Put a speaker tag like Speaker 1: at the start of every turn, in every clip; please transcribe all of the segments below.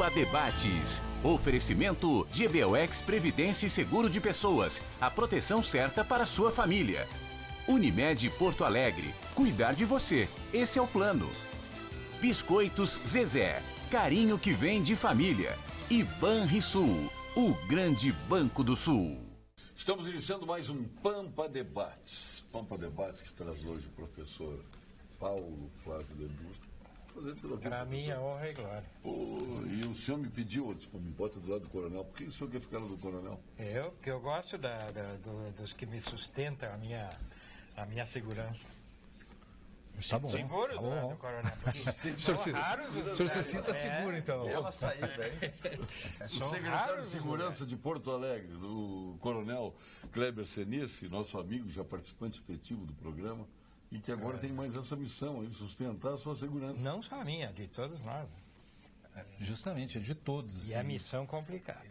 Speaker 1: Pampa Debates. Oferecimento GBOX Previdência e Seguro de Pessoas. A proteção certa para a sua família. Unimed Porto Alegre. Cuidar de você. Esse é o plano. Biscoitos Zezé. Carinho que vem de família. E Banrisul, o grande banco do Sul.
Speaker 2: Estamos iniciando mais um Pampa Debates. Pampa Debates que traz hoje o professor Paulo Flávio Ledusco.
Speaker 3: Para mim é honra e glória.
Speaker 2: E o senhor me pediu, eu disse, me bota do lado do coronel. Por que o senhor quer ficar do coronel?
Speaker 3: Que eu gosto dos que me sustentam a minha segurança.
Speaker 4: Tá bom.
Speaker 3: Seguro
Speaker 4: tá
Speaker 3: do
Speaker 4: bom.
Speaker 3: coronel.
Speaker 4: O senhor se sinta seguro, então.
Speaker 5: Ela saiu daí.
Speaker 2: O secretário de Segurança de Porto Alegre, o coronel Kleber Senice, nosso amigo, já participante efetivo do programa, e que agora tem mais essa missão, de sustentar a sua segurança.
Speaker 3: Não só a minha, de todos nós.
Speaker 4: Justamente, é de todos.
Speaker 3: E a missão complicada.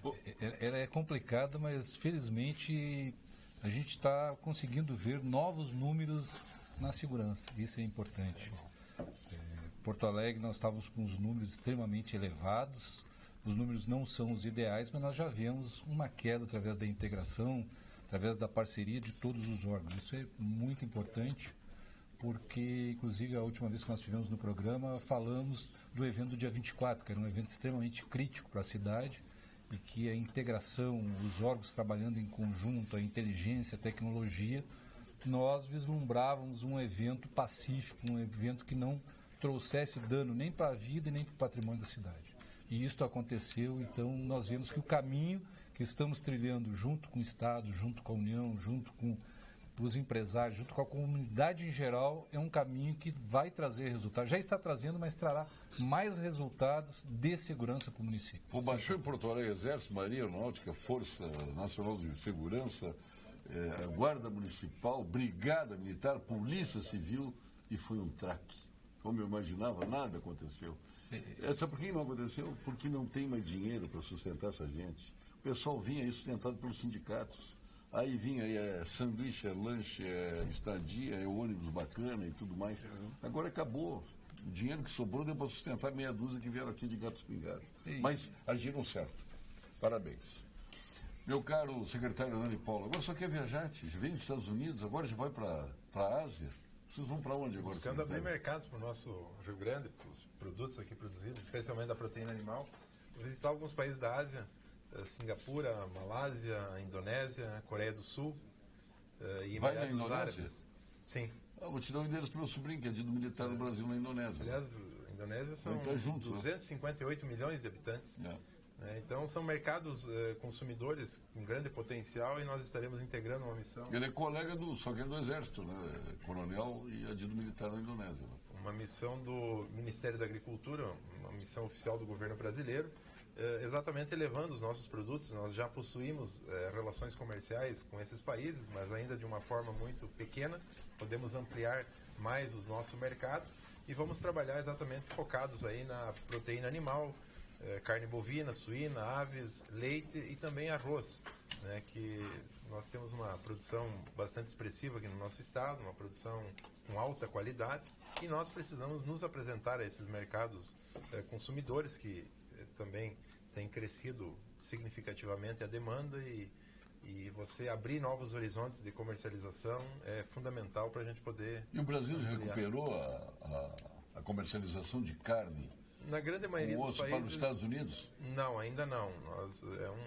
Speaker 4: Ela é complicada, mas felizmente a gente está conseguindo ver novos números na segurança. Isso é importante. Porto Alegre, nós estávamos com os números extremamente elevados. Os números não são os ideais, mas nós já vemos uma queda através da integração, através da parceria de todos os órgãos. Isso é muito importante, porque, inclusive, a última vez que nós estivemos no programa, falamos do evento do dia 24, que era um evento extremamente crítico para a cidade, e que a integração, os órgãos trabalhando em conjunto, a inteligência, a tecnologia, nós vislumbrávamos um evento pacífico, um evento que não trouxesse dano nem para a vida e nem para o patrimônio da cidade. E isso aconteceu, então nós vemos que o caminho que estamos trilhando junto com o Estado, junto com a União, junto com os empresários, junto com a comunidade em geral, é um caminho que vai trazer resultados. Já está trazendo, mas trará mais resultados de segurança para o município.
Speaker 2: O baixou em Porto Alegre Exército, Marinha Aeronáutica, Força Nacional de Segurança, Guarda Municipal, Brigada Militar, Polícia Civil, e foi um traque. Como eu imaginava, nada aconteceu. Sabe por que não aconteceu? Porque não tem mais dinheiro para sustentar essa gente. O pessoal vinha aí sustentado pelos sindicatos. Aí vinha aí, sanduíche, lanche, estadia, ônibus bacana e tudo mais. Agora acabou. O dinheiro que sobrou deu para sustentar meia dúzia que vieram aqui de gatos pingados. Mas agiram certo. Parabéns. Meu caro secretário Nani Paulo, agora só quer viajar, vem dos Estados Unidos, agora já vai para a Ásia. Vocês vão para onde agora?
Speaker 5: Buscando abrir mercados para o nosso Rio Grande, para os produtos aqui produzidos, especialmente da proteína animal. Visitar alguns países da Ásia, Singapura, Malásia, Indonésia, Coreia do Sul e Emirados Árabes. Sim.
Speaker 2: Vou te dar o endereço para o meu sobrinho, que é do militar no Brasil, na Indonésia.
Speaker 5: Aliás, a Indonésia são 258 milhões de habitantes. Então, são mercados consumidores com grande potencial e nós estaremos integrando uma missão.
Speaker 2: Ele é colega só que é do Exército, né? Coronel e adido militar na Indonésia.
Speaker 5: Uma missão do Ministério da Agricultura, uma missão oficial do governo brasileiro, exatamente elevando os nossos produtos. Nós já possuímos relações comerciais com esses países, mas ainda de uma forma muito pequena. Podemos ampliar mais o nosso mercado e vamos trabalhar exatamente focados aí na proteína animal, carne bovina, suína, aves, leite e também arroz, né, que nós temos uma produção bastante expressiva aqui no nosso estado, uma produção com alta qualidade, e nós precisamos nos apresentar a esses mercados consumidores que também têm crescido significativamente a demanda, e você abrir novos horizontes de comercialização é fundamental para a gente poder...
Speaker 2: E o Brasil já recuperou a comercialização de carne?
Speaker 5: Na grande maioria dos países...
Speaker 2: para os Estados Unidos?
Speaker 5: Não, ainda não.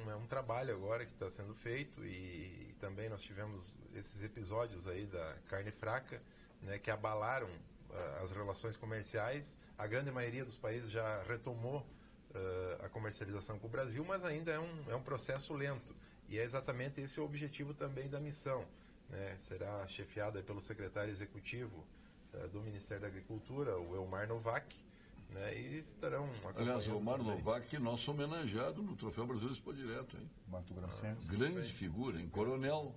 Speaker 5: É um trabalho agora que está sendo feito, e também nós tivemos esses episódios aí da carne fraca, né, que abalaram as relações comerciais. A grande maioria dos países já retomou a comercialização com o Brasil, mas ainda é um processo lento. E é exatamente esse o objetivo também da missão, né? Será chefiada pelo secretário executivo do Ministério da Agricultura, o Elmar Novak, né, e estarão acompanhando.
Speaker 2: Aliás, o Elmar Novak, nosso homenageado no Troféu Brasil Expo Direto, hein?
Speaker 4: Mato Grossense.
Speaker 2: Grande figura, hein? Coronel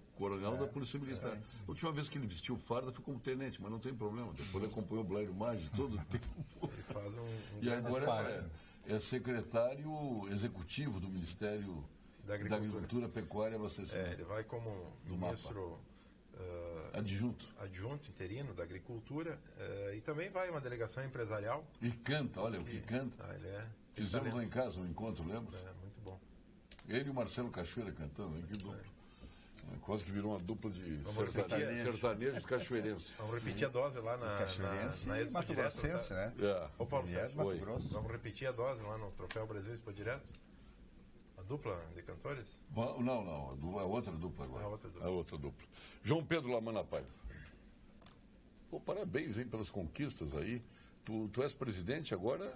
Speaker 2: da Polícia Militar. A última vez que ele vestiu farda foi como tenente, mas não tem problema. Depois ele acompanhou o Blairo Maggi todo o tempo.
Speaker 5: Ele faz
Speaker 2: e agora é secretário executivo do Ministério da Agricultura, Pecuária e Abastecimento.
Speaker 5: Ele vai como ministro... adjunto interino da Agricultura, e também vai uma delegação empresarial.
Speaker 2: E canta, olha o que canta.
Speaker 5: Ele é
Speaker 2: Fizemos lá em casa um encontro, lembra?
Speaker 5: É, muito bom.
Speaker 2: Ele e o Marcelo Cachoeira cantando, hein? Que dupla. Quase que virou uma dupla de
Speaker 5: Vamos
Speaker 2: sertanejos cachoeirenses.
Speaker 5: Vamos repetir a dose lá na
Speaker 6: Cachoeirense
Speaker 5: na
Speaker 6: e
Speaker 5: Expo
Speaker 6: Mato
Speaker 5: Direto,
Speaker 6: Grossense,
Speaker 5: tá?
Speaker 6: né?
Speaker 2: É.
Speaker 5: Ô, Paulo
Speaker 6: Ele é de
Speaker 5: Sérgio,
Speaker 6: Mato
Speaker 2: Oi.
Speaker 6: Grosso.
Speaker 5: vamos repetir a dose lá no Troféu Brasil Expo Direto? A dupla de cantores?
Speaker 2: Não, a outra dupla agora.
Speaker 5: A outra dupla.
Speaker 2: A outra dupla. João Pedro Lamana Paiva. Pô, parabéns, hein, pelas conquistas aí. Tu és presidente agora?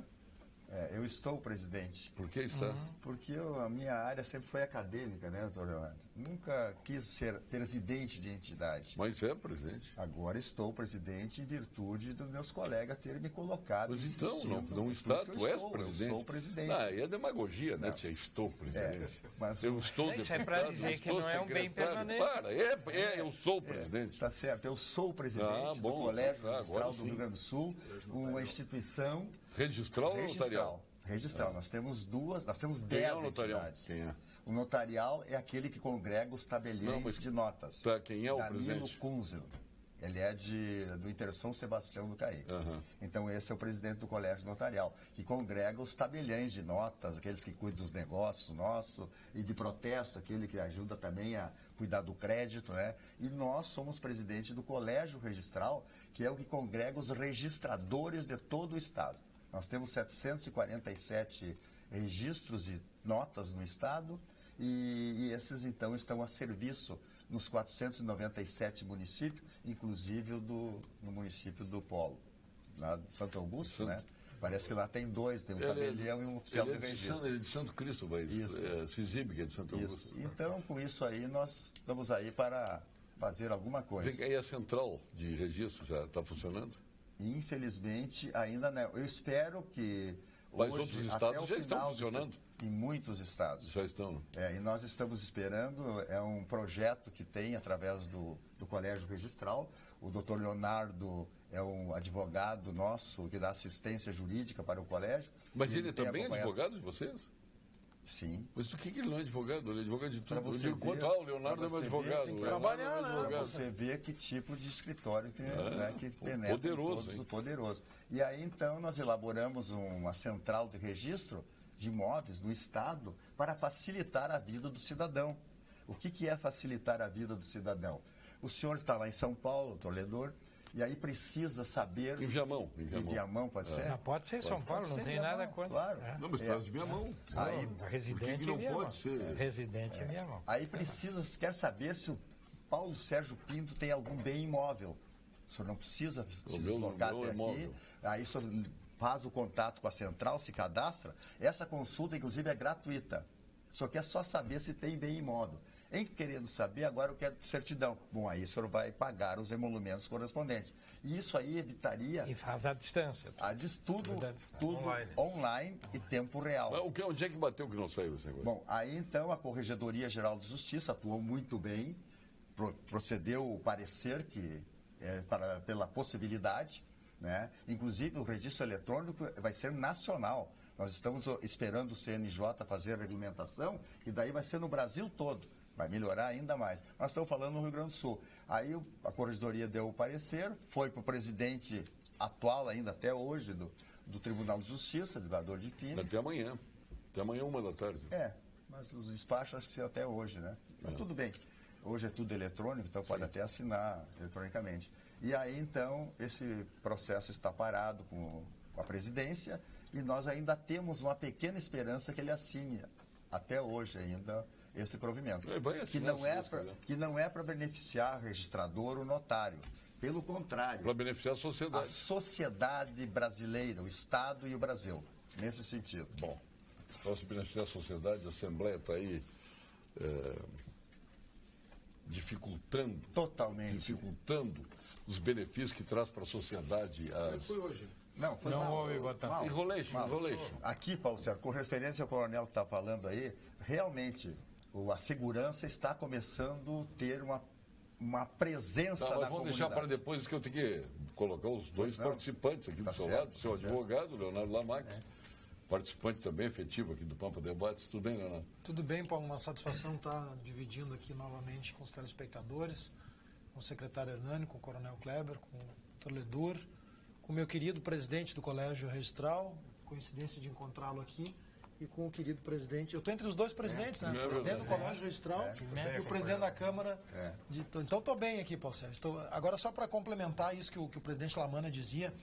Speaker 6: Eu estou presidente.
Speaker 2: Por que está?
Speaker 6: Porque a minha área sempre foi acadêmica, né, doutor Leonardo? Nunca quis ser presidente de entidade.
Speaker 2: Mas é presidente.
Speaker 6: Agora estou presidente em virtude dos meus colegas terem me colocado.
Speaker 2: Mas então,
Speaker 6: insistindo.
Speaker 2: não
Speaker 6: Por
Speaker 2: está,
Speaker 6: isso que
Speaker 2: tu és
Speaker 6: eu
Speaker 2: presidente.
Speaker 6: sou presidente.
Speaker 2: Ah, é demagogia, né?
Speaker 6: Não.
Speaker 2: Tia, estou presidente.
Speaker 6: mas-
Speaker 2: Eu estou
Speaker 3: Isso é
Speaker 2: deputado,
Speaker 3: pra dizer
Speaker 2: eu
Speaker 3: que
Speaker 2: estou
Speaker 3: não é um bem
Speaker 2: secretário.
Speaker 3: permanente.
Speaker 2: Para, eu sou presidente.
Speaker 6: Tá certo, eu sou presidente
Speaker 2: Ah, bom,
Speaker 6: do Colégio
Speaker 2: tá,
Speaker 6: Registral
Speaker 2: agora
Speaker 6: do
Speaker 2: sim.
Speaker 6: Rio Grande do Sul, uma instituição
Speaker 2: Registral ou notarial?
Speaker 6: registral. Nós temos 10
Speaker 2: Quem é o notarial?
Speaker 6: entidades.
Speaker 2: Quem é?
Speaker 6: O notarial é aquele que congrega os tabeliões
Speaker 2: Não, mas-
Speaker 6: de notas.
Speaker 2: Tá, quem é o
Speaker 6: Danilo
Speaker 2: presidente?
Speaker 6: Kunzel. Ele é do Inter São Sebastião do Caí.
Speaker 2: Aham.
Speaker 6: Então esse é o presidente do Colégio Notarial, que congrega os tabeliões de notas, aqueles que cuidam dos negócios nossos, e de protesto, aquele que ajuda também a cuidar do crédito, né? E nós somos presidente do Colégio Registral, que é o que congrega os registradores de todo o Estado. Nós temos 747 registros de notas no Estado e esses, então, estão a serviço nos 497 municípios, inclusive no município do Polo, lá de Santo Augusto, né? Parece que lá tem dois, tem um tabelião e um oficial de registro.
Speaker 2: Ele é de Santo Cristo, mas
Speaker 6: Isso.
Speaker 2: se exibe que é de Santo
Speaker 6: Isso.
Speaker 2: Augusto.
Speaker 6: Então, com isso aí, nós estamos aí para fazer alguma
Speaker 2: Vem
Speaker 6: coisa.
Speaker 2: cá, e a central de registro já está funcionando?
Speaker 6: Infelizmente, ainda não. Eu espero que
Speaker 2: Mas
Speaker 6: hoje,
Speaker 2: outros
Speaker 6: até
Speaker 2: estados
Speaker 6: o
Speaker 2: já estão
Speaker 6: final
Speaker 2: funcionando?
Speaker 6: Em muitos estados.
Speaker 2: Já estão.
Speaker 6: E nós estamos esperando, é um projeto que tem através do Colégio Registral. O doutor Leonardo é um advogado nosso que dá assistência jurídica para o colégio.
Speaker 2: Mas ele
Speaker 6: tem
Speaker 2: também é
Speaker 6: acompanhado-
Speaker 2: advogado de vocês?
Speaker 6: Sim.
Speaker 2: Mas por que ele não é advogado? Ele é advogado de
Speaker 6: Pra
Speaker 2: tudo. Eu
Speaker 6: você
Speaker 2: digo,
Speaker 6: ver-
Speaker 2: quanto o Leonardo
Speaker 6: pra
Speaker 2: é meu
Speaker 6: você ver,
Speaker 2: advogado.
Speaker 6: tem que
Speaker 2: o Leonardo
Speaker 7: trabalhar,
Speaker 2: é meu
Speaker 7: né?
Speaker 2: advogado.
Speaker 6: Você vê que tipo de escritório que penetra
Speaker 2: poderoso,
Speaker 6: em todos
Speaker 2: hein?
Speaker 6: o poderoso. E aí, então, nós elaboramos uma central de registro de imóveis no Estado para facilitar a vida do cidadão. O que é facilitar a vida do cidadão? O senhor está lá em São Paulo, Toledor, e aí precisa saber...
Speaker 2: Em Viamão.
Speaker 6: Em Viamão, pode ser?
Speaker 3: Não, pode ser São Paulo, não
Speaker 6: ser
Speaker 3: tem
Speaker 6: Viamão,
Speaker 3: nada contra.
Speaker 6: claro.
Speaker 3: É.
Speaker 2: Não, mas traz de Viamão.
Speaker 6: Aí,
Speaker 3: Residente
Speaker 2: Por que não
Speaker 3: é minha
Speaker 2: pode
Speaker 3: mão.
Speaker 2: ser?
Speaker 3: Residente é minha mão.
Speaker 6: Aí quer saber se o Paulo Sérgio Pinto tem algum bem imóvel. O senhor não precisa se
Speaker 2: meu
Speaker 6: deslocar até aqui.
Speaker 2: imóvel.
Speaker 6: Aí o senhor faz o contato com a central, se cadastra. Essa consulta, inclusive, é gratuita. Só quer só saber se tem bem imóvel. Em querendo saber, agora eu quero certidão. Bom, aí o senhor vai pagar os emolumentos correspondentes. E isso aí evitaria
Speaker 3: E faz à distância.
Speaker 6: tudo
Speaker 5: Online.
Speaker 6: online e tempo real.
Speaker 2: Mas onde é que bateu que não saiu esse negócio?
Speaker 6: Bom, aí então a Corregedoria Geral de Justiça atuou muito bem, procedeu o parecer pela possibilidade, né? Inclusive o registro eletrônico vai ser nacional. Nós estamos esperando o CNJ fazer a regulamentação e daí vai ser no Brasil todo. Vai melhorar ainda mais. Nós estamos falando no Rio Grande do Sul. Aí a Corregedoria deu o parecer, foi para o presidente atual ainda até hoje do Tribunal de Justiça, desembargador de Fini.
Speaker 2: Até amanhã. Até amanhã, 1h da tarde.
Speaker 6: Mas os despachos acho que ser até hoje, né? Mas tudo bem. Hoje é tudo eletrônico, então pode até assinar eletronicamente. E aí, então, esse processo está parado com a presidência e nós ainda temos uma pequena esperança que ele assine até hoje ainda esse provimento.
Speaker 2: Ele vai assinar,
Speaker 6: Que não é para beneficiar o registrador ou notário. Pelo contrário,
Speaker 2: Para beneficiar a
Speaker 6: a
Speaker 2: sociedade.
Speaker 6: sociedade brasileira, o Estado e o Brasil, nesse sentido.
Speaker 2: Bom, posso beneficiar a sociedade, a Assembleia está aí dificultando os benefícios que traz para a sociedade as...
Speaker 6: Não, foi
Speaker 3: Não
Speaker 6: mal.
Speaker 3: houve votação.
Speaker 6: Mal.
Speaker 2: Enrolation.
Speaker 6: Aqui, Paulo Sérgio, com referência ao coronel que está falando aí, realmente a segurança está começando a ter uma presença
Speaker 2: Tá,
Speaker 6: na
Speaker 2: mas vamos deixar para
Speaker 6: comunidade.
Speaker 2: depois que eu tenho que colocar os dois
Speaker 6: não.
Speaker 2: participantes aqui
Speaker 6: Tá
Speaker 2: do seu
Speaker 6: certo,
Speaker 2: lado, o seu
Speaker 6: tá certo.
Speaker 2: advogado, Leonardo Lamax, participante também efetivo aqui do Pampa Debates. Tudo bem, Leonardo?
Speaker 7: Tudo bem, Paulo, uma satisfação estar dividindo aqui novamente com os telespectadores, com o secretário Hernani, com o coronel Kleber, com o Toledor, com o meu querido presidente do Colégio Registral, coincidência de encontrá-lo aqui e com o querido presidente. Eu estou entre os dois presidentes, né? O presidente do Colégio Registral e o presidente da Câmara. Então estou bem aqui, Paulo Sérgio. Agora, só para complementar isso que o presidente Lamana dizia,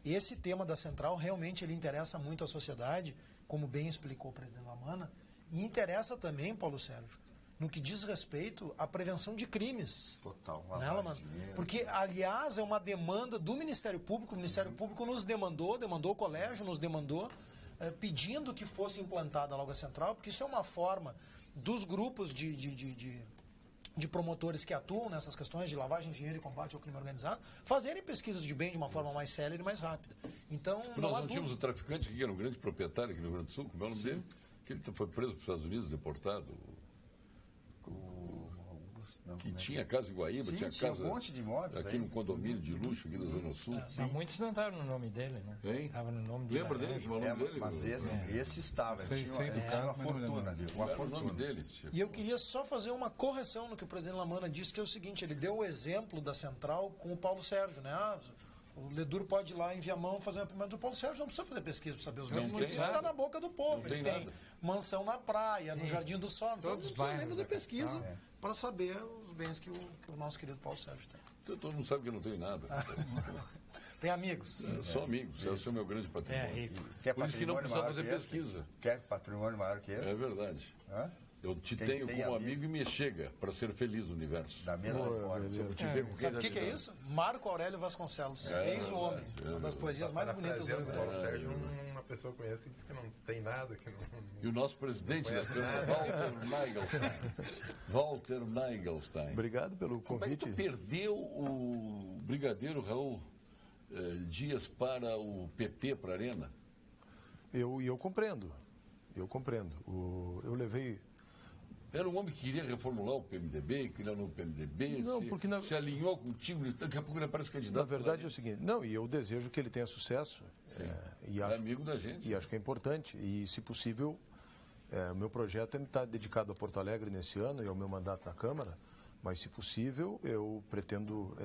Speaker 7: esse tema da central realmente ele interessa muito à sociedade, como bem explicou o presidente Lamana, e interessa também, Paulo Sérgio, no que diz respeito à prevenção de crimes.
Speaker 6: Total.
Speaker 7: Né, Lamana? Porque, aliás, é uma demanda do Ministério Público. O Ministério Público nos demandou o colégio, nos demandou, pedindo que fosse implantada logo a central, porque isso é uma forma dos grupos de promotores que atuam nessas questões de lavagem de dinheiro e combate ao crime organizado, fazerem pesquisas de bem de uma forma mais célere e mais rápida. Então,
Speaker 2: nós tínhamos um traficante que era um grande proprietário aqui no Rio Grande do Sul, como é o nome dele? Que ele foi preso para os Estados Unidos, deportado. Que tinha casa em Guaíba,
Speaker 6: Sim,
Speaker 2: tinha
Speaker 6: tinha
Speaker 2: casa
Speaker 6: um monte de imóveis
Speaker 2: aqui
Speaker 6: aí.
Speaker 2: no condomínio de luxo aqui da Zona Sul.
Speaker 3: Mas muitos não estavam no nome dele, né?
Speaker 2: Hein?
Speaker 3: Estavam no nome dele.
Speaker 2: Lembra dele? Como é o nome dele?
Speaker 6: Mas esse estava,
Speaker 4: Sei
Speaker 6: ele
Speaker 4: do
Speaker 6: tinha uma
Speaker 4: caso, mas não me
Speaker 6: fortuna
Speaker 4: lembro.
Speaker 6: ali,
Speaker 2: Qual
Speaker 6: uma
Speaker 2: era o nome
Speaker 6: fortuna.
Speaker 2: dele?
Speaker 7: E eu queria só fazer uma correção no que o presidente Lamana disse, que é o seguinte, ele deu o exemplo da central com o Paulo Sérgio, né? O Leduro pode ir lá em Viamão fazer uma primeira. O Paulo Sérgio não precisa fazer pesquisa para saber os bens, porque ele está na boca do povo. Ele tem mansão na praia, no Jardim do Sol. Então, não precisa nem fazer pesquisa para saber os bens que o nosso querido Paulo Sérgio tem.
Speaker 2: Todo mundo sabe que eu não tenho nada.
Speaker 7: Tem amigos?
Speaker 2: Só amigos, esse é o meu grande patrimônio.
Speaker 6: Quer
Speaker 2: Por isso que não precisa
Speaker 6: patrimônio
Speaker 2: fazer
Speaker 6: maior que esse?
Speaker 2: pesquisa.
Speaker 6: Quer patrimônio maior que esse?
Speaker 2: É verdade.
Speaker 6: Hã?
Speaker 2: Eu te
Speaker 6: Quem
Speaker 2: tenho
Speaker 6: tem
Speaker 2: como
Speaker 6: amigo?
Speaker 2: amigo e me chega para ser feliz no universo.
Speaker 6: Da mesma forma.
Speaker 2: Se eu te ver com quem
Speaker 7: Sabe o
Speaker 2: já
Speaker 7: que
Speaker 2: te
Speaker 7: é
Speaker 2: dá.
Speaker 7: isso? Marco Aurélio Vasconcelos, Eis o Homem. Uma das poesias mais bonitas do
Speaker 5: Paulo
Speaker 7: mundo.
Speaker 5: Sérgio, uma pessoa que conhece que diz que não tem nada, que não...
Speaker 2: E o nosso presidente da Câmara, Walter Nagelstein.
Speaker 8: Obrigado pelo
Speaker 2: Como é que
Speaker 8: convite.
Speaker 2: tu perdeu o brigadeiro Raul Dias para o PP, para a Arena?
Speaker 8: Eu compreendo. Eu levei...
Speaker 2: Era um homem que queria reformular o PMDB, criar um novo PMDB,
Speaker 8: Não, porque
Speaker 2: se alinhou contigo, daqui a pouco ele aparece candidato.
Speaker 8: Na verdade é
Speaker 2: pela
Speaker 8: o seguinte, não, e eu desejo que ele tenha sucesso. E acho,
Speaker 2: amigo da gente.
Speaker 8: E acho que é importante. E, se possível, o meu projeto está dedicado a Porto Alegre nesse ano e ao meu mandato na Câmara, mas, se possível, eu pretendo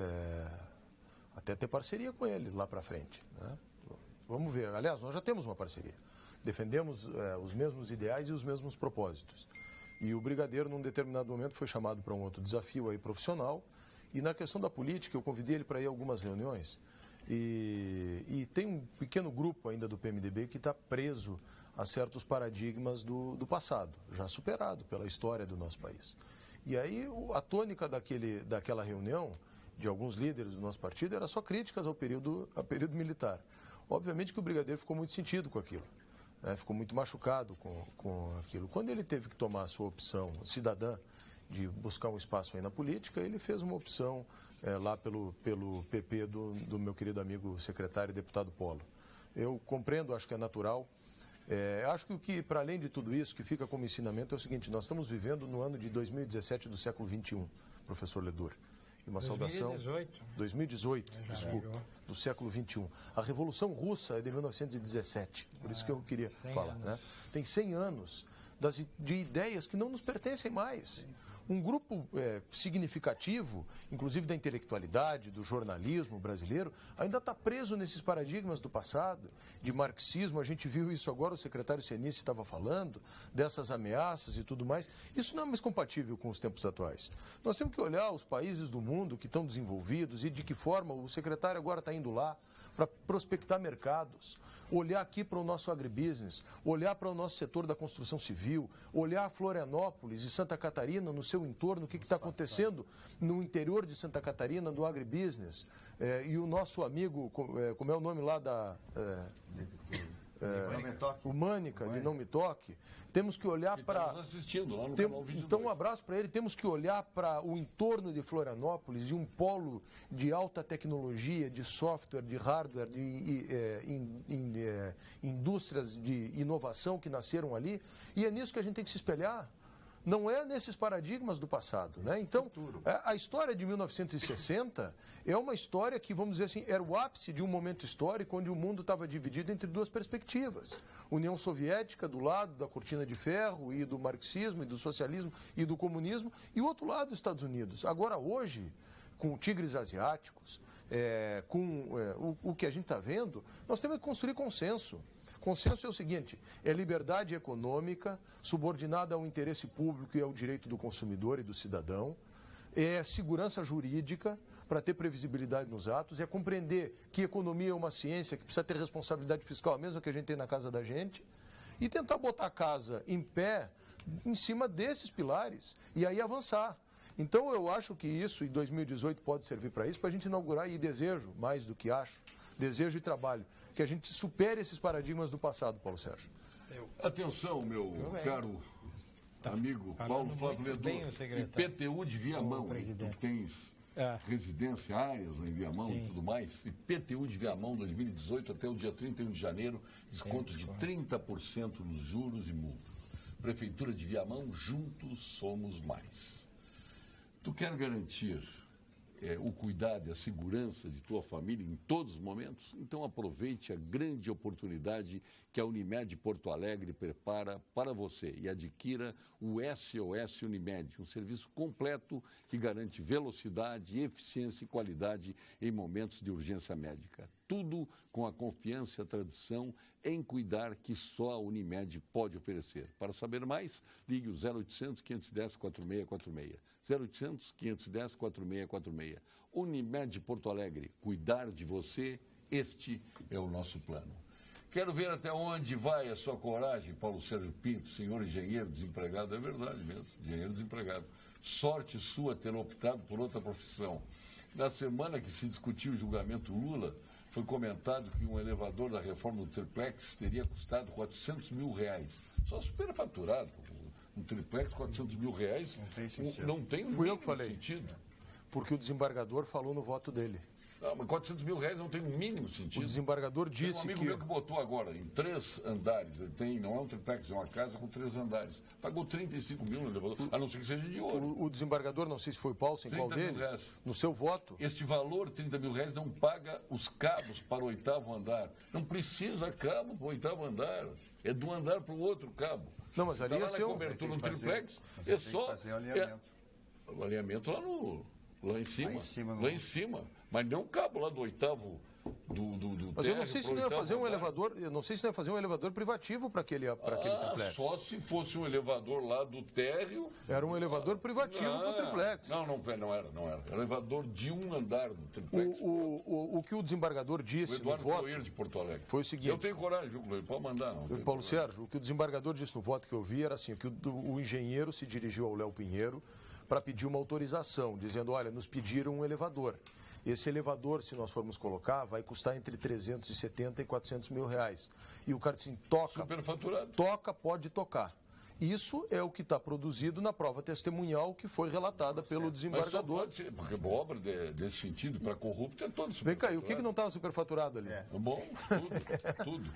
Speaker 8: até ter parceria com ele lá para frente. Né? Vamos ver. Aliás, nós já temos uma parceria. Defendemos os mesmos ideais e os mesmos propósitos. E o brigadeiro, num determinado momento, foi chamado para um outro desafio aí profissional. E na questão da política, eu convidei ele para ir a algumas reuniões. E tem um pequeno grupo ainda do PMDB que está preso a certos paradigmas do passado, já superado pela história do nosso país. E aí a tônica daquela reunião, de alguns líderes do nosso partido, era só críticas ao período militar. Obviamente que o brigadeiro ficou muito sentido com aquilo. Ficou muito machucado com aquilo. Quando ele teve que tomar a sua opção cidadã de buscar um espaço aí na política, ele fez uma opção lá pelo PP do meu querido amigo secretário e deputado Polo. Eu compreendo, acho que é natural. Acho que o que, para além de tudo isso, que fica como ensinamento é o seguinte: nós estamos vivendo no ano de 2017 do século XXI, professor Ledur. E uma saudação... 2018, desculpa, do século XXI. A Revolução Russa é de 1917, por isso que eu queria falar. Né? Tem 100 anos de ideias que não nos pertencem mais. Um grupo significativo, inclusive da intelectualidade, do jornalismo brasileiro, ainda está preso nesses paradigmas do passado, de marxismo. A gente viu isso agora, o secretário Senice estava falando, dessas ameaças e tudo mais. Isso não é mais compatível com os tempos atuais. Nós temos que olhar os países do mundo que estão desenvolvidos e de que forma o secretário agora está indo lá para prospectar mercados, olhar aqui para o nosso agribusiness, olhar para o nosso setor da construção civil, olhar Florianópolis e Santa Catarina no seu entorno, o que está acontecendo no interior de Santa Catarina, do agribusiness. E o nosso amigo, como é o nome lá da... o Mânica, de Não Me Toque, temos que olhar para...
Speaker 2: assistindo lá no canal 22.
Speaker 8: Então, um abraço para ele. Temos que olhar para o entorno de Florianópolis e um polo de alta tecnologia, de software, de hardware, de indústrias de inovação que nasceram ali. E é nisso que a gente tem que se espelhar. Não é nesses paradigmas do passado, né? Então, a história de 1960 é uma história que, vamos dizer assim, era o ápice de um momento histórico onde o mundo estava dividido entre duas perspectivas. União Soviética, do lado da cortina de ferro e do marxismo e do socialismo e do comunismo, e o outro lado, os Estados Unidos. Agora, hoje, com tigres asiáticos, o que a gente está vendo, nós temos que construir consenso. Consenso é o seguinte, é liberdade econômica subordinada ao interesse público e ao direito do consumidor e do cidadão, é segurança jurídica para ter previsibilidade nos atos, é compreender que economia é uma ciência que precisa ter responsabilidade fiscal, a mesma que a gente tem na casa da gente, e tentar botar a casa em pé em cima desses pilares e aí avançar. Então eu acho que isso, em 2018, pode servir para isso, para a gente inaugurar, e desejo, mais do que acho, desejo e trabalho, que a gente supere esses paradigmas do passado, Paulo Sérgio.
Speaker 2: Atenção, meu caro amigo Paulo Flávio Ledor, IPTU de Viamão, tu tens residência, áreas em Viamão e tudo mais, IPTU de Viamão 2018 até o dia 31 de janeiro, desconto de 30% nos juros e multa. Prefeitura de Viamão, juntos somos mais. Tu quer garantir o cuidado e a segurança de tua família em todos os momentos? Então aproveite a grande oportunidade que a Unimed Porto Alegre prepara para você e adquira o SOS Unimed, um serviço completo que garante velocidade, eficiência e qualidade em momentos de urgência médica. Tudo com a confiança e a tradução em cuidar que só a Unimed pode oferecer. Para saber mais, ligue o 0800 510 4646. 0800 510 4646. Unimed Porto Alegre, cuidar de você, este é o nosso plano. Quero ver até onde vai a sua coragem, Paulo Sérgio Pinto, senhor engenheiro desempregado. É verdade mesmo, engenheiro desempregado. Sorte sua ter optado por outra profissão. Na semana que se discutiu o julgamento Lula, foi comentado que um elevador da reforma do triplex teria custado R$400 mil. Só superfaturado. Um triplex, R$400 mil.
Speaker 6: Não tem sentido.
Speaker 2: Não tem
Speaker 8: Fui eu que falei.
Speaker 2: Sentido.
Speaker 8: Porque o desembargador falou no voto dele.
Speaker 2: Mas R$400 mil não tem o mínimo sentido.
Speaker 8: O desembargador disse
Speaker 2: que... Tem um amigo meu que botou agora em 3 andares. Ele tem, não é um triplex, é uma casa com 3 andares. Pagou 35 mil no elevador, a não ser que seja de ouro.
Speaker 8: O desembargador, não sei se foi o Paulo, em qual deles, no seu voto.
Speaker 2: Este valor, R$30 mil, não paga os cabos para o 8º andar. Não precisa cabo para o 8º andar. É de um andar para o outro cabo.
Speaker 8: Não, mas ali
Speaker 2: é seu... cobertura no triplex, é só...
Speaker 6: fazer o alinhamento.
Speaker 2: O alinhamento lá em cima. Mas não cabo lá do 8º do
Speaker 8: Mas eu não sei se não ia fazer um elevador, eu não sei se não ia fazer um elevador privativo para aquele triplex.
Speaker 2: Só se fosse um elevador lá do térreo.
Speaker 8: Era um elevador privativo para o triplex.
Speaker 2: Não era. Era um elevador de um andar do triplex.
Speaker 8: O que o desembargador disse no voto
Speaker 2: de Porto Alegre
Speaker 8: foi o seguinte.
Speaker 2: Eu tenho coragem, viu, Cloir? Pode mandar.
Speaker 8: Paulo Sérgio, o que o desembargador disse no voto que eu vi era assim, que o engenheiro se dirigiu ao Léo Pinheiro para pedir uma autorização, dizendo, olha, nos pediram um elevador. Esse elevador, se nós formos colocar, vai custar entre 370 e 400 mil reais. E o cara disse, toca, pode tocar. Isso é o que está produzido na prova testemunhal que foi relatada pelo desembargador.
Speaker 2: Mas só pode ser, porque obra desse sentido, para corrupto, é todo
Speaker 8: superfaturado. Vem cá, e o que não estava superfaturado ali?
Speaker 2: Bom, tudo.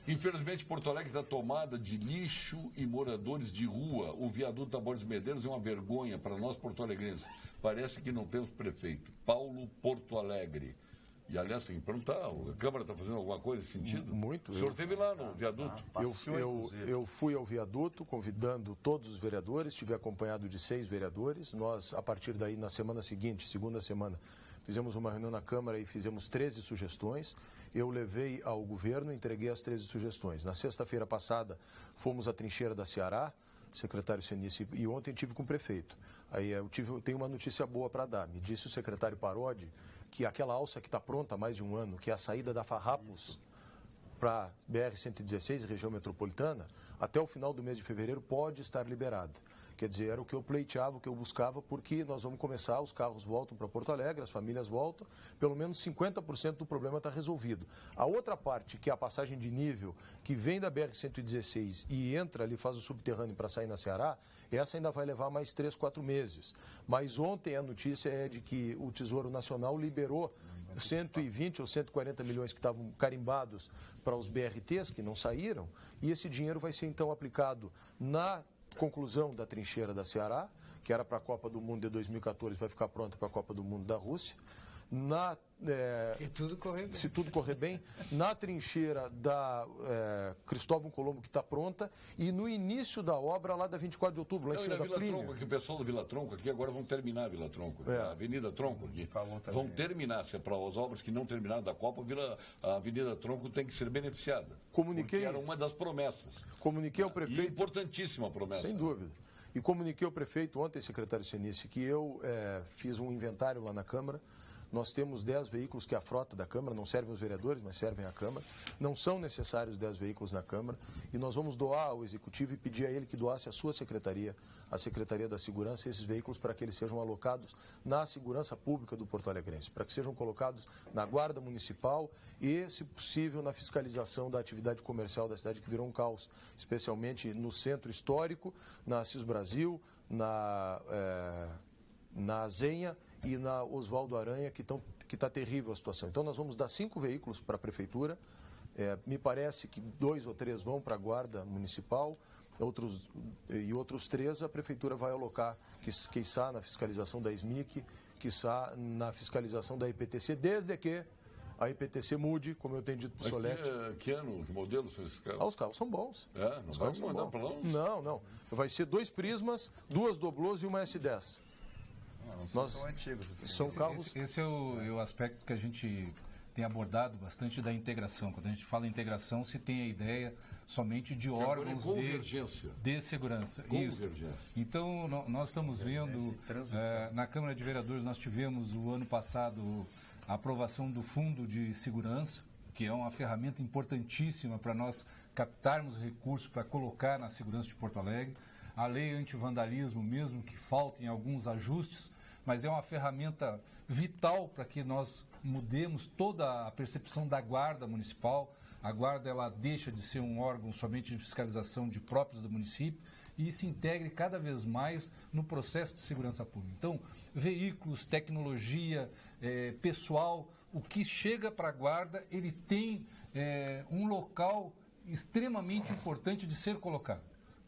Speaker 2: Infelizmente, Porto Alegre está tomada de lixo e moradores de rua. O viaduto da Borges Medeiros é uma vergonha para nós porto-alegrenses. Parece que não temos prefeito. Paulo Porto Alegre. E, aliás, tem que perguntar, a Câmara está fazendo alguma coisa nesse sentido?
Speaker 8: Muito.
Speaker 2: O senhor esteve lá no viaduto?
Speaker 8: Eu fui ao viaduto, convidando todos os vereadores, estive acompanhado de 6 vereadores. Nós, a partir daí, na semana seguinte, segunda semana, fizemos uma reunião na Câmara e fizemos 13 sugestões. Eu levei ao governo, entreguei as 13 sugestões. Na sexta-feira passada, fomos à trincheira da Ceará, secretário Senice, e ontem tive com o prefeito. Aí eu tenho uma notícia boa para dar. Me disse o secretário Parodi que aquela alça que está pronta há mais de um ano, que é a saída da Farrapos para BR-116, região metropolitana, até o final do mês de fevereiro pode estar liberada. Quer dizer, era o que eu pleiteava, o que eu buscava, porque nós vamos começar, os carros voltam para Porto Alegre, as famílias voltam, pelo menos 50% do problema está resolvido. A outra parte, que é a passagem de nível, que vem da BR-116 e entra ali, faz o subterrâneo para sair na Ceará, essa ainda vai levar mais 3, 4 meses. Mas ontem a notícia é de que o Tesouro Nacional liberou 120 ou 140 milhões que estavam carimbados para os BRTs, que não saíram, e esse dinheiro vai ser então aplicado na conclusão da trincheira da Ceará, que era para a Copa do Mundo de 2014, vai ficar pronta para a Copa do Mundo da Rússia.
Speaker 3: Se tudo correr bem.
Speaker 8: Na trincheira da Cristóvão Colombo, que está pronta, e no início da obra lá da 24 de outubro, lá em cima da
Speaker 2: Vila
Speaker 8: Plínio.
Speaker 2: Tronco, aqui, o pessoal da Vila Tronco aqui agora vão terminar a Vila Tronco, a Avenida Tronco aqui. Vão terminar, se é para as obras que não terminaram da Copa, a Avenida Tronco tem que ser beneficiada. Porque era uma das promessas.
Speaker 8: Comuniquei ao prefeito.
Speaker 2: E importantíssima a promessa.
Speaker 8: Sem dúvida. E comuniquei ao prefeito ontem, secretário Senice, que eu fiz um inventário lá na Câmara. Nós temos 10 veículos que é a frota da Câmara, não servem aos vereadores, mas servem à Câmara. Não são necessários 10 veículos na Câmara. E nós vamos doar ao Executivo e pedir a ele que doasse a sua secretaria, a Secretaria da Segurança, esses veículos para que eles sejam alocados na segurança pública do Porto Alegrense, para que sejam colocados na Guarda Municipal e, se possível, na fiscalização da atividade comercial da cidade, que virou um caos, especialmente no centro histórico, na Assis Brasil, na Zenha e na Oswaldo Aranha, que está terrível a situação. Então, nós vamos dar 5 veículos para a Prefeitura, me parece que 2 ou 3 vão para a Guarda Municipal, outros 3 a Prefeitura vai alocar, quiçá na fiscalização da SMIC, quiçá na fiscalização da IPTC, desde que a IPTC mude, como eu tenho dito para o Solete.
Speaker 2: Que ano, que modelo são esses carros?
Speaker 8: Os carros são bons.
Speaker 2: Não vai mandar para longe?
Speaker 8: Não. Vai ser 2 Prismas, 2 Doblôs e uma S10.
Speaker 6: São antigos. Assim.
Speaker 8: São carros...
Speaker 4: Esse é o aspecto que a gente tem abordado bastante da integração. Quando a gente fala em integração, se tem a ideia somente de órgãos de segurança.
Speaker 2: Convergência.
Speaker 4: Isso. Então, nós estamos vendo, na Câmara de Vereadores, nós tivemos o ano passado a aprovação do Fundo de Segurança, que é uma ferramenta importantíssima para nós captarmos recursos para colocar na segurança de Porto Alegre. A lei anti-vandalismo, mesmo que faltem alguns ajustes, mas é uma ferramenta vital para que nós mudemos toda a percepção da Guarda Municipal. A Guarda ela deixa de ser um órgão somente de fiscalização de próprios do município e se integre cada vez mais no processo de segurança pública. Então, veículos, tecnologia, pessoal, o que chega para a Guarda, ele tem um local extremamente importante de ser colocado,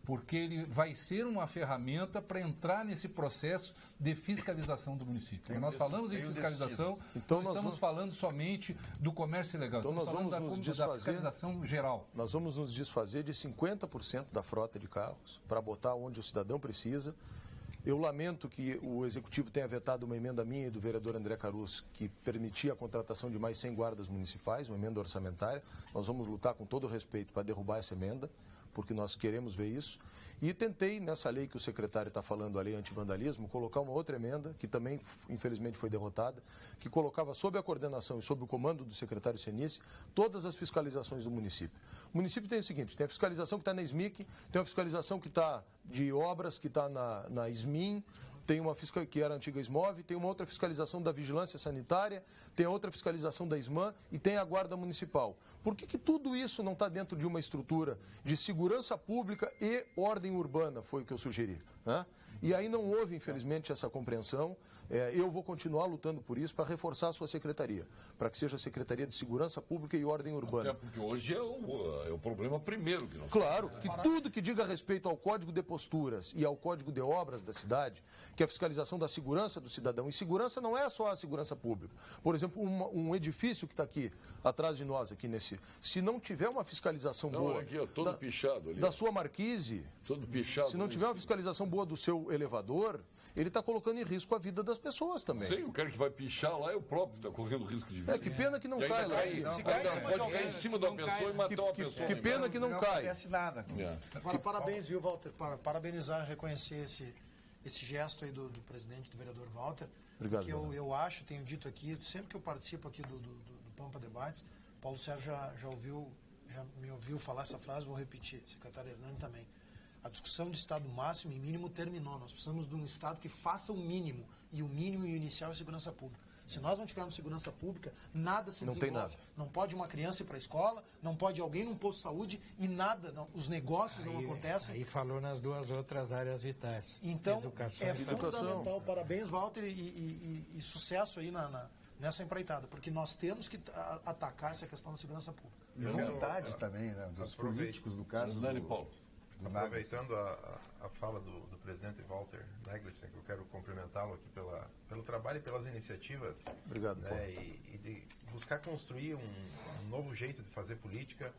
Speaker 4: porque ele vai ser uma ferramenta para entrar nesse processo de fiscalização do município. Quando nós falamos em fiscalização, então nós estamos falando somente do comércio ilegal.
Speaker 8: Então
Speaker 4: estamos falando da fiscalização geral.
Speaker 8: Nós vamos nos desfazer de 50% da frota de carros para botar onde o cidadão precisa. Eu lamento que o Executivo tenha vetado uma emenda minha e do vereador André Carus, que permitia a contratação de mais 100 guardas municipais, uma emenda orçamentária. Nós vamos lutar com todo o respeito para derrubar essa emenda, porque nós queremos ver isso. E tentei, nessa lei que o secretário está falando, a lei anti-vandalismo, colocar uma outra emenda, que também, infelizmente, foi derrotada, que colocava sob a coordenação e sob o comando do secretário Senice todas as fiscalizações do município. O município tem o seguinte, tem a fiscalização que está na SMIC, tem a fiscalização que está de obras, que está na SMIN, tem uma fiscal que era a antiga SMOV, tem uma outra fiscalização da vigilância sanitária, tem a outra fiscalização da SMAN e tem a Guarda Municipal. Por que tudo isso não está dentro de uma estrutura de segurança pública e ordem urbana, foi o que eu sugeri, né? E aí não houve, infelizmente, essa compreensão. Eu vou continuar lutando por isso para reforçar a sua secretaria, para que seja a Secretaria de Segurança Pública e Ordem Urbana.
Speaker 2: Até porque hoje é o problema primeiro que nós
Speaker 8: Claro, que tudo que diga respeito ao Código de Posturas e ao Código de Obras da cidade, que é a fiscalização da segurança do cidadão. E segurança não é só a segurança pública. Por exemplo, um edifício que está aqui, atrás de nós, aqui nesse... Se não tiver uma fiscalização boa...
Speaker 2: Aqui, ó, todo pichado ali.
Speaker 8: Da sua marquise...
Speaker 2: Todo pichado.
Speaker 8: Se não tiver uma fiscalização boa do seu elevador, ele está colocando em risco a vida das pessoas também.
Speaker 2: Sim, o cara que vai pichar lá é o próprio que está correndo risco de vida.
Speaker 8: Que pena que não cai lá.
Speaker 7: Se cai em cima de alguém,
Speaker 2: em cima da pessoa e matar uma pessoa.
Speaker 8: Que pena que não cai.
Speaker 6: Não acontece nada.
Speaker 7: Agora, parabéns, viu, Walter? Parabenizar, reconhecer esse gesto aí do presidente, do vereador Walter.
Speaker 8: Obrigado.
Speaker 7: Que eu acho, tenho dito aqui, sempre que eu participo aqui do Pampa Debates, Paulo Sérgio já me ouviu falar essa frase, vou repetir, secretário Hernani também. A discussão de Estado máximo e mínimo terminou. Nós precisamos de um Estado que faça o mínimo. E o mínimo e o inicial é segurança pública. Se nós não tivermos segurança pública, nada se desenvolve.
Speaker 8: Não tem nada.
Speaker 7: Não pode uma criança ir para a escola, não pode alguém num posto de saúde e nada, os negócios não acontecem.
Speaker 3: Aí falou nas duas outras áreas vitais.
Speaker 7: Então,
Speaker 3: educação
Speaker 7: é fundamental. Parabéns, Walter, e sucesso aí nessa empreitada, porque nós temos que atacar essa questão da segurança pública.
Speaker 6: E vontade também, né, dos políticos, no caso.
Speaker 2: Paulo.
Speaker 5: Aproveitando a fala do presidente Walter Neglissen, que eu quero cumprimentá-lo aqui pelo trabalho e pelas iniciativas.
Speaker 8: Obrigado, Paulo.
Speaker 5: E de buscar construir um novo jeito de fazer política,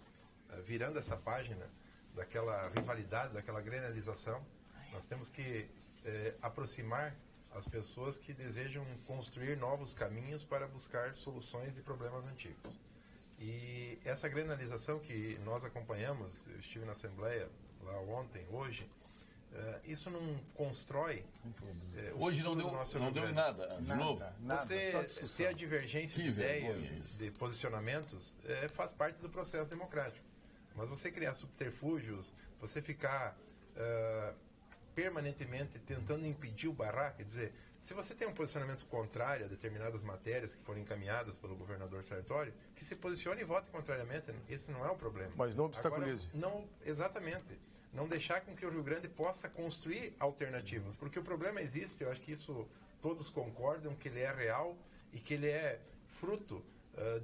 Speaker 5: virando essa página daquela rivalidade, daquela granalização. Nós temos que aproximar as pessoas que desejam construir novos caminhos para buscar soluções de problemas antigos. E essa granalização que nós acompanhamos, eu estive na Assembleia lá ontem, hoje, isso não constrói
Speaker 2: hoje não deu em nada, de novo.
Speaker 5: Você ter a divergência de ideias, de posicionamentos, faz parte do processo democrático. Mas você criar subterfúgios, você ficar permanentemente tentando impedir o barrar, quer dizer, se você tem um posicionamento contrário a determinadas matérias que foram encaminhadas pelo governador Sartori, que se posicione e vote contrariamente, esse não é o problema.
Speaker 8: Mas não obstaculize.
Speaker 5: Exatamente. Não deixar com que o Rio Grande possa construir alternativas, porque o problema existe, eu acho que isso todos concordam, que ele é real e que ele é fruto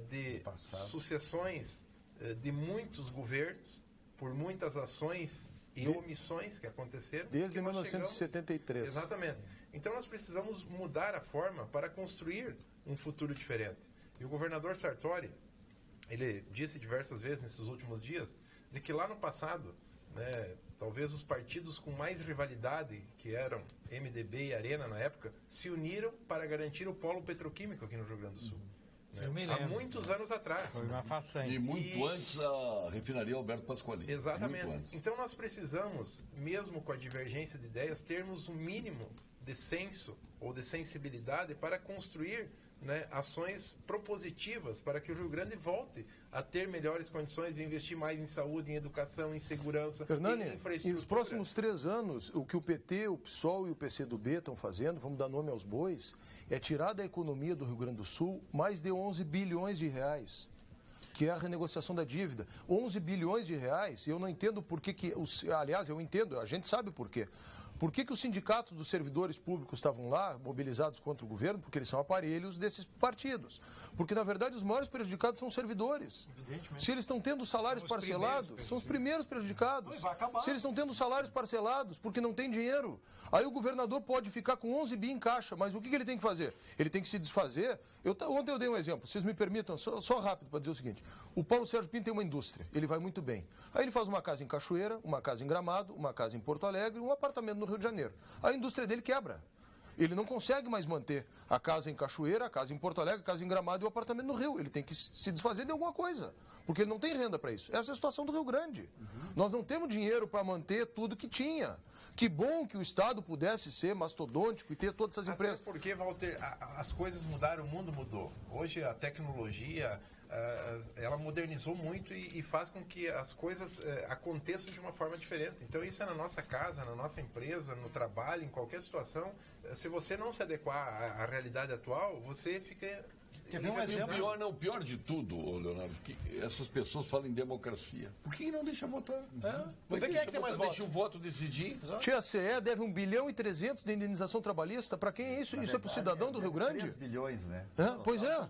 Speaker 5: de sucessões de muitos governos, por muitas ações e omissões que aconteceram.
Speaker 8: Desde 1973.
Speaker 5: Exatamente. Então nós precisamos mudar a forma para construir um futuro diferente. E o governador Sartori, ele disse diversas vezes nesses últimos dias, de que lá no passado, né, talvez os partidos com mais rivalidade, que eram MDB e Arena na época, se uniram para garantir o polo petroquímico aqui no Rio Grande do Sul. Há muitos anos atrás.
Speaker 3: Foi uma façanha.
Speaker 2: E muito antes a refinaria Alberto Pasqualini.
Speaker 5: Exatamente. Então nós precisamos, mesmo com a divergência de ideias, termos um mínimo de senso ou de sensibilidade para construir, né, ações propositivas para que o Rio Grande volte a ter melhores condições de investir mais em saúde, em educação, em segurança,
Speaker 8: Hernani,
Speaker 5: em infraestrutura.
Speaker 8: e nos próximos 3 anos, o que o PT, o PSOL e o PCdoB estão fazendo, vamos dar nome aos bois, é tirar da economia do Rio Grande do Sul mais de 11 bilhões de reais, que é a renegociação da dívida. 11 bilhões de reais, e eu não entendo por que aliás, eu entendo, a gente sabe por quê. Por que os sindicatos dos servidores públicos estavam lá, mobilizados contra o governo? Porque eles são aparelhos desses partidos. Porque, na verdade, os maiores prejudicados são os servidores. Se eles estão tendo salários parcelados, são os primeiros prejudicados. Se eles estão tendo salários parcelados, porque não tem dinheiro, aí o governador pode ficar com 11 bi em caixa, mas o que ele tem que fazer? Ele tem que se desfazer. Ontem eu dei um exemplo, vocês me permitam, só rápido para dizer o seguinte. O Paulo Sérgio Pinto tem uma indústria, ele vai muito bem. Aí ele faz uma casa em Cachoeira, uma casa em Gramado, uma casa em Porto Alegre, um apartamento no Rio de Janeiro. A indústria dele quebra. Ele não consegue mais manter a casa em Cachoeira, a casa em Porto Alegre, a casa em Gramado e o apartamento no Rio. Ele tem que se desfazer de alguma coisa, porque ele não tem renda para isso. Essa é a situação do Rio Grande. Nós não temos dinheiro para manter tudo que tinha. Que bom que o Estado pudesse ser mastodôntico e ter todas essas empresas.
Speaker 5: Até porque, Walter, as coisas mudaram, o mundo mudou. Hoje a tecnologia, ela modernizou muito e faz com que as coisas aconteçam de uma forma diferente. Então isso é na nossa casa, na nossa empresa, no trabalho, em qualquer situação. Se você não se adequar à realidade atual, você fica...
Speaker 7: Quer ver um exemplo?
Speaker 2: O pior de tudo, Leonardo, que essas pessoas falam em democracia. Por que não deixa votar?
Speaker 7: Vamos ver quem é que tem mais votos.
Speaker 2: Deixa o voto decidir.
Speaker 8: Tia CE deve 1 bilhão e 300 de indenização trabalhista. Para quem é isso? Isso é para o cidadão do Rio Grande?
Speaker 6: 3 bilhões, né?
Speaker 8: Pois é.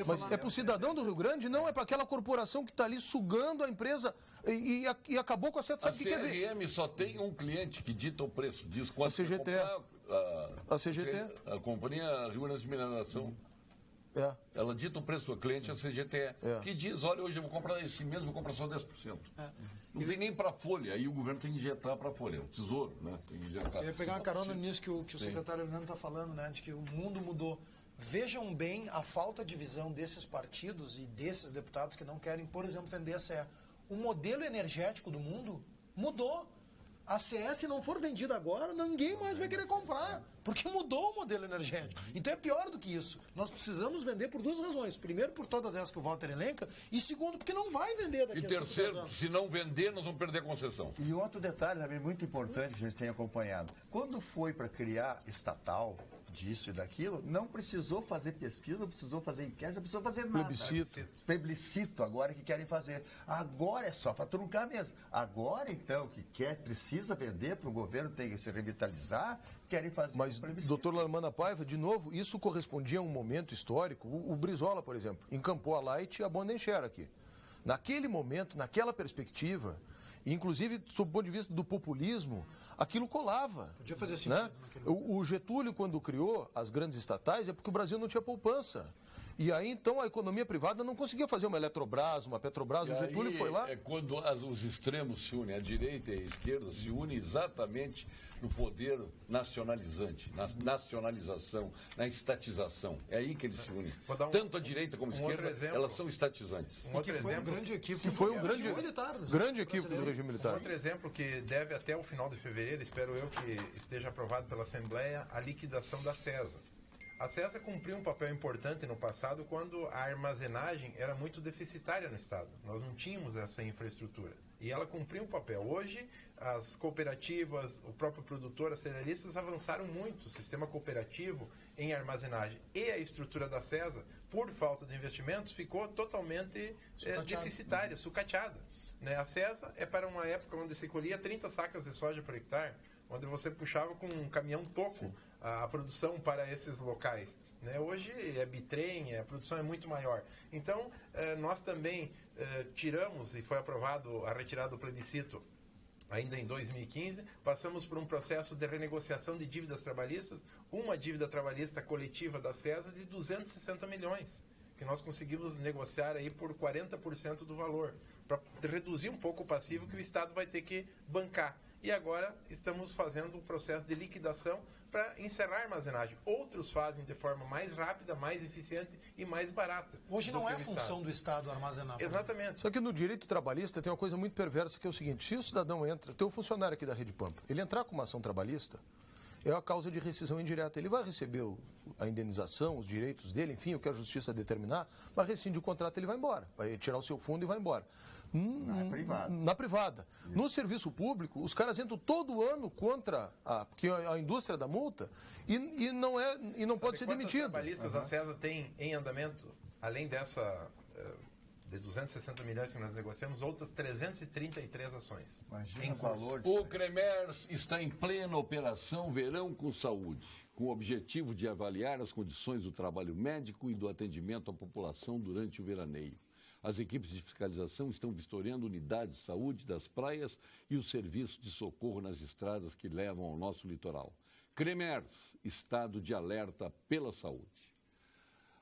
Speaker 8: Mas é para o cidadão do Rio Grande? Não, é para aquela corporação que está ali sugando a empresa e acabou com a certa...
Speaker 2: A CRM só tem um cliente que dita o preço. Diz quanto
Speaker 8: a CGT. A CGT.
Speaker 2: A Companhia Rio Grande de Mineração. Ela dita o preço do cliente, a CGTE, que diz, olha, hoje eu vou comprar esse mês, vou comprar só 10%. Não tem nem para a folha, aí o governo tem que injetar para a folha, o tesouro, né? Tem que injetar.
Speaker 7: Eu ia pegar uma carona nisso que o secretário Hernando está falando, né? De que o mundo mudou. Vejam bem a falta de visão desses partidos e desses deputados que não querem, por exemplo, vender a CE. O modelo energético do mundo mudou. A CE, se não for vendida agora, ninguém mais vai querer comprar, porque mudou o modelo energético. Então é pior do que isso. Nós precisamos vender por 2 razões. Primeiro, por todas essas que o Walter elenca, e segundo, porque não vai vender daqui a 5 anos.
Speaker 2: E terceiro, se não vender, nós vamos perder a concessão.
Speaker 6: E outro detalhe também muito importante que a gente tem acompanhado. Quando foi para criar estatal disso e daquilo, não precisou fazer pesquisa, não precisou fazer enquete, não precisou fazer nada. Plebiscito agora que querem fazer. Agora é só para truncar mesmo. Agora, então, que precisa vender para o governo, tem que se revitalizar, querem fazer.
Speaker 8: Mas, doutor Larmana Paiva, de novo, isso correspondia a um momento histórico. O Brizola, por exemplo, encampou a Light e a Bondencher aqui. Naquele momento, naquela perspectiva, Inclusive, sob o ponto de vista do populismo, aquilo colava.
Speaker 7: Podia fazer sentido.
Speaker 8: Né? O Getúlio, quando criou as grandes estatais, é porque o Brasil não tinha poupança. E aí, então, a economia privada não conseguia fazer uma Eletrobras, uma Petrobras. O Getúlio foi lá...
Speaker 2: É quando os extremos se unem, a direita e a esquerda se unem exatamente no poder nacionalizante, na nacionalização, na estatização. É aí que eles se unem. Tanto a direita como a esquerda, elas são estatizantes.
Speaker 7: Um outro exemplo, um grande equívoco.
Speaker 8: Que foi um grande
Speaker 7: equívoco
Speaker 8: do regime militar.
Speaker 5: Outro exemplo que deve até o final de fevereiro, espero eu que esteja aprovado pela Assembleia, a liquidação da CESA. A CESA cumpriu um papel importante no passado quando a armazenagem era muito deficitária no Estado. Nós não tínhamos essa infraestrutura. E ela cumpriu um papel. Hoje, as cooperativas, o próprio produtor, as cerealistas avançaram muito. O sistema cooperativo em armazenagem e a estrutura da CESA, por falta de investimentos, ficou totalmente deficitária, sucateada. Né? A CESA é para uma época onde se colhia 30 sacas de soja por hectare, onde você puxava com um caminhão toco a produção para esses locais. Né? Hoje é bitrem, a produção é muito maior. Então, nós também tiramos, e foi aprovado a retirada do plebiscito ainda em 2015, passamos por um processo de renegociação de dívidas trabalhistas, uma dívida trabalhista coletiva da CESA de 260 milhões, que nós conseguimos negociar aí por 40% do valor, para reduzir um pouco o passivo que o Estado vai ter que bancar. E agora estamos fazendo um processo de liquidação para encerrar a armazenagem. Outros fazem de forma mais rápida, mais eficiente e mais barata.
Speaker 7: Hoje não é função do Estado armazenar.
Speaker 5: Exatamente.
Speaker 8: Só que no direito trabalhista tem uma coisa muito perversa, que é o seguinte: se o cidadão entra, tem um funcionário aqui da Rede Pampa, ele entrar com uma ação trabalhista, é a causa de rescisão indireta. Ele vai receber a indenização, os direitos dele, enfim, o que a justiça determinar, mas rescinde o contrato, ele vai embora, vai tirar o seu fundo e vai embora. Na privada. No serviço público, os caras entram todo ano contra a indústria da multa e não pode ser demitido.
Speaker 5: Os trabalhistas a CESA tem em andamento, além dessa de 260 milhões que nós negociamos, outras 333 ações.
Speaker 6: Imagina o valor.
Speaker 2: O CREMERS está em plena operação Verão com Saúde, com o objetivo de avaliar as condições do trabalho médico e do atendimento à população durante o veraneio. As equipes de fiscalização estão vistoriando unidades de saúde das praias e os serviços de socorro nas estradas que levam ao nosso litoral. CREMERS, estado de alerta pela saúde.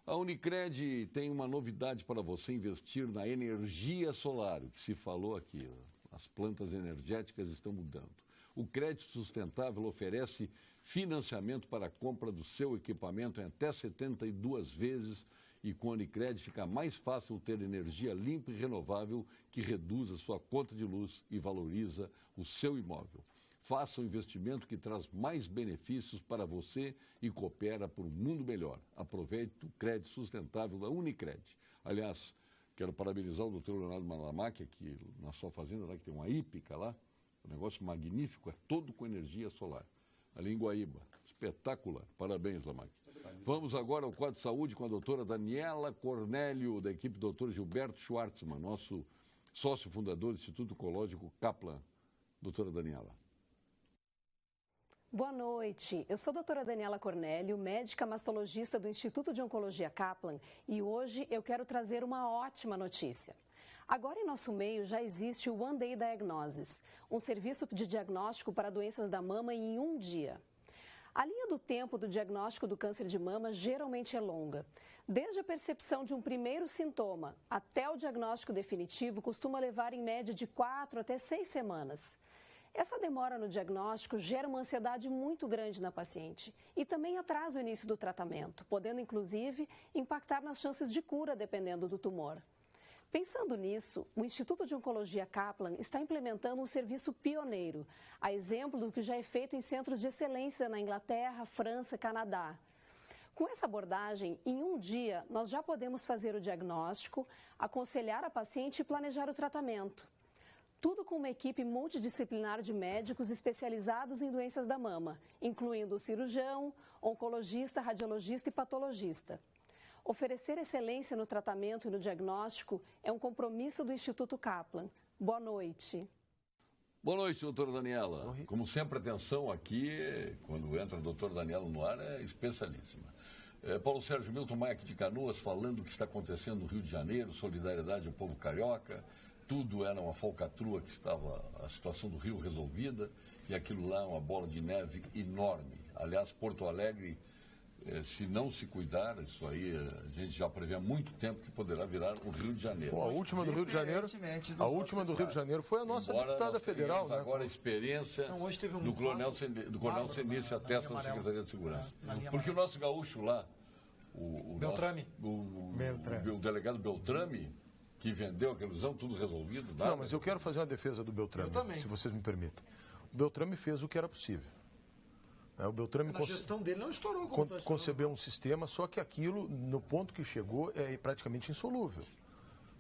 Speaker 2: A Unicred tem uma novidade para você investir na energia solar, o que se falou aqui. As plantas energéticas estão mudando. O crédito sustentável oferece financiamento para a compra do seu equipamento em até 72 vezes. E com a Unicred fica mais fácil ter energia limpa e renovável que reduz a sua conta de luz e valoriza o seu imóvel. Faça um investimento que traz mais benefícios para você e coopera por um mundo melhor. Aproveite o crédito sustentável da Unicred. Aliás, quero parabenizar o Dr. Leonardo Malamac, aqui na sua fazenda, lá que tem uma hípica lá. Um negócio magnífico, é todo com energia solar. Ali em Guaíba. Espetacular. Parabéns, Lamac. Vamos agora ao quadro de saúde com a doutora Daniela Cornélio, da equipe Dr. Gilberto Schwartzman, nosso sócio fundador do Instituto Oncológico Kaplan. Doutora Daniela.
Speaker 9: Boa noite. Eu sou a doutora Daniela Cornélio, médica mastologista do Instituto de Oncologia Kaplan, e hoje eu quero trazer uma ótima notícia. Agora em nosso meio já existe o One Day Diagnosis, um serviço de diagnóstico para doenças da mama em um dia. A linha do tempo do diagnóstico do câncer de mama geralmente é longa. Desde a percepção de um primeiro sintoma até o diagnóstico definitivo costuma levar em média de 4 até 6 semanas. Essa demora no diagnóstico gera uma ansiedade muito grande na paciente e também atrasa o início do tratamento, podendo inclusive impactar nas chances de cura dependendo do tumor. Pensando nisso, o Instituto de Oncologia Kaplan está implementando um serviço pioneiro, a exemplo do que já é feito em centros de excelência na Inglaterra, França e Canadá. Com essa abordagem, em um dia, nós já podemos fazer o diagnóstico, aconselhar a paciente e planejar o tratamento. Tudo com uma equipe multidisciplinar de médicos especializados em doenças da mama, incluindo o cirurgião, oncologista, radiologista e patologista. Oferecer excelência no tratamento e no diagnóstico é um compromisso do Instituto Kaplan. Boa noite.
Speaker 2: Boa noite, doutora Daniela. Como sempre, atenção aqui, quando entra a doutora Daniela no ar, é especialíssima. Paulo Sérgio Milton Maia aqui de Canoas, falando o que está acontecendo no Rio de Janeiro, solidariedade ao povo carioca. tudo era uma falcatrua, que estava a situação do Rio resolvida, e aquilo lá é uma bola de neve enorme. Aliás, Porto Alegre, se não se cuidar, isso aí a gente já prevê há muito tempo que poderá virar o Rio de Janeiro.
Speaker 8: Bom, a última do Rio de Janeiro, foi a nossa
Speaker 2: Embora
Speaker 8: deputada federal, né?
Speaker 2: Agora a experiência
Speaker 7: hoje teve
Speaker 2: do Coronel Senice atesta na Secretaria de Segurança. Porque o nosso gaúcho lá, o
Speaker 7: Beltrame.
Speaker 2: O delegado Beltrame, que vendeu aquela ilusão, tudo resolvido. Nada.
Speaker 8: Não, mas eu quero fazer uma defesa do Beltrame, se vocês me permitem. O Beltrame fez o que era possível. O Beltrame
Speaker 7: a gestão dele não estourou como
Speaker 8: concebeu um sistema, só que aquilo, no ponto que chegou, é praticamente insolúvel.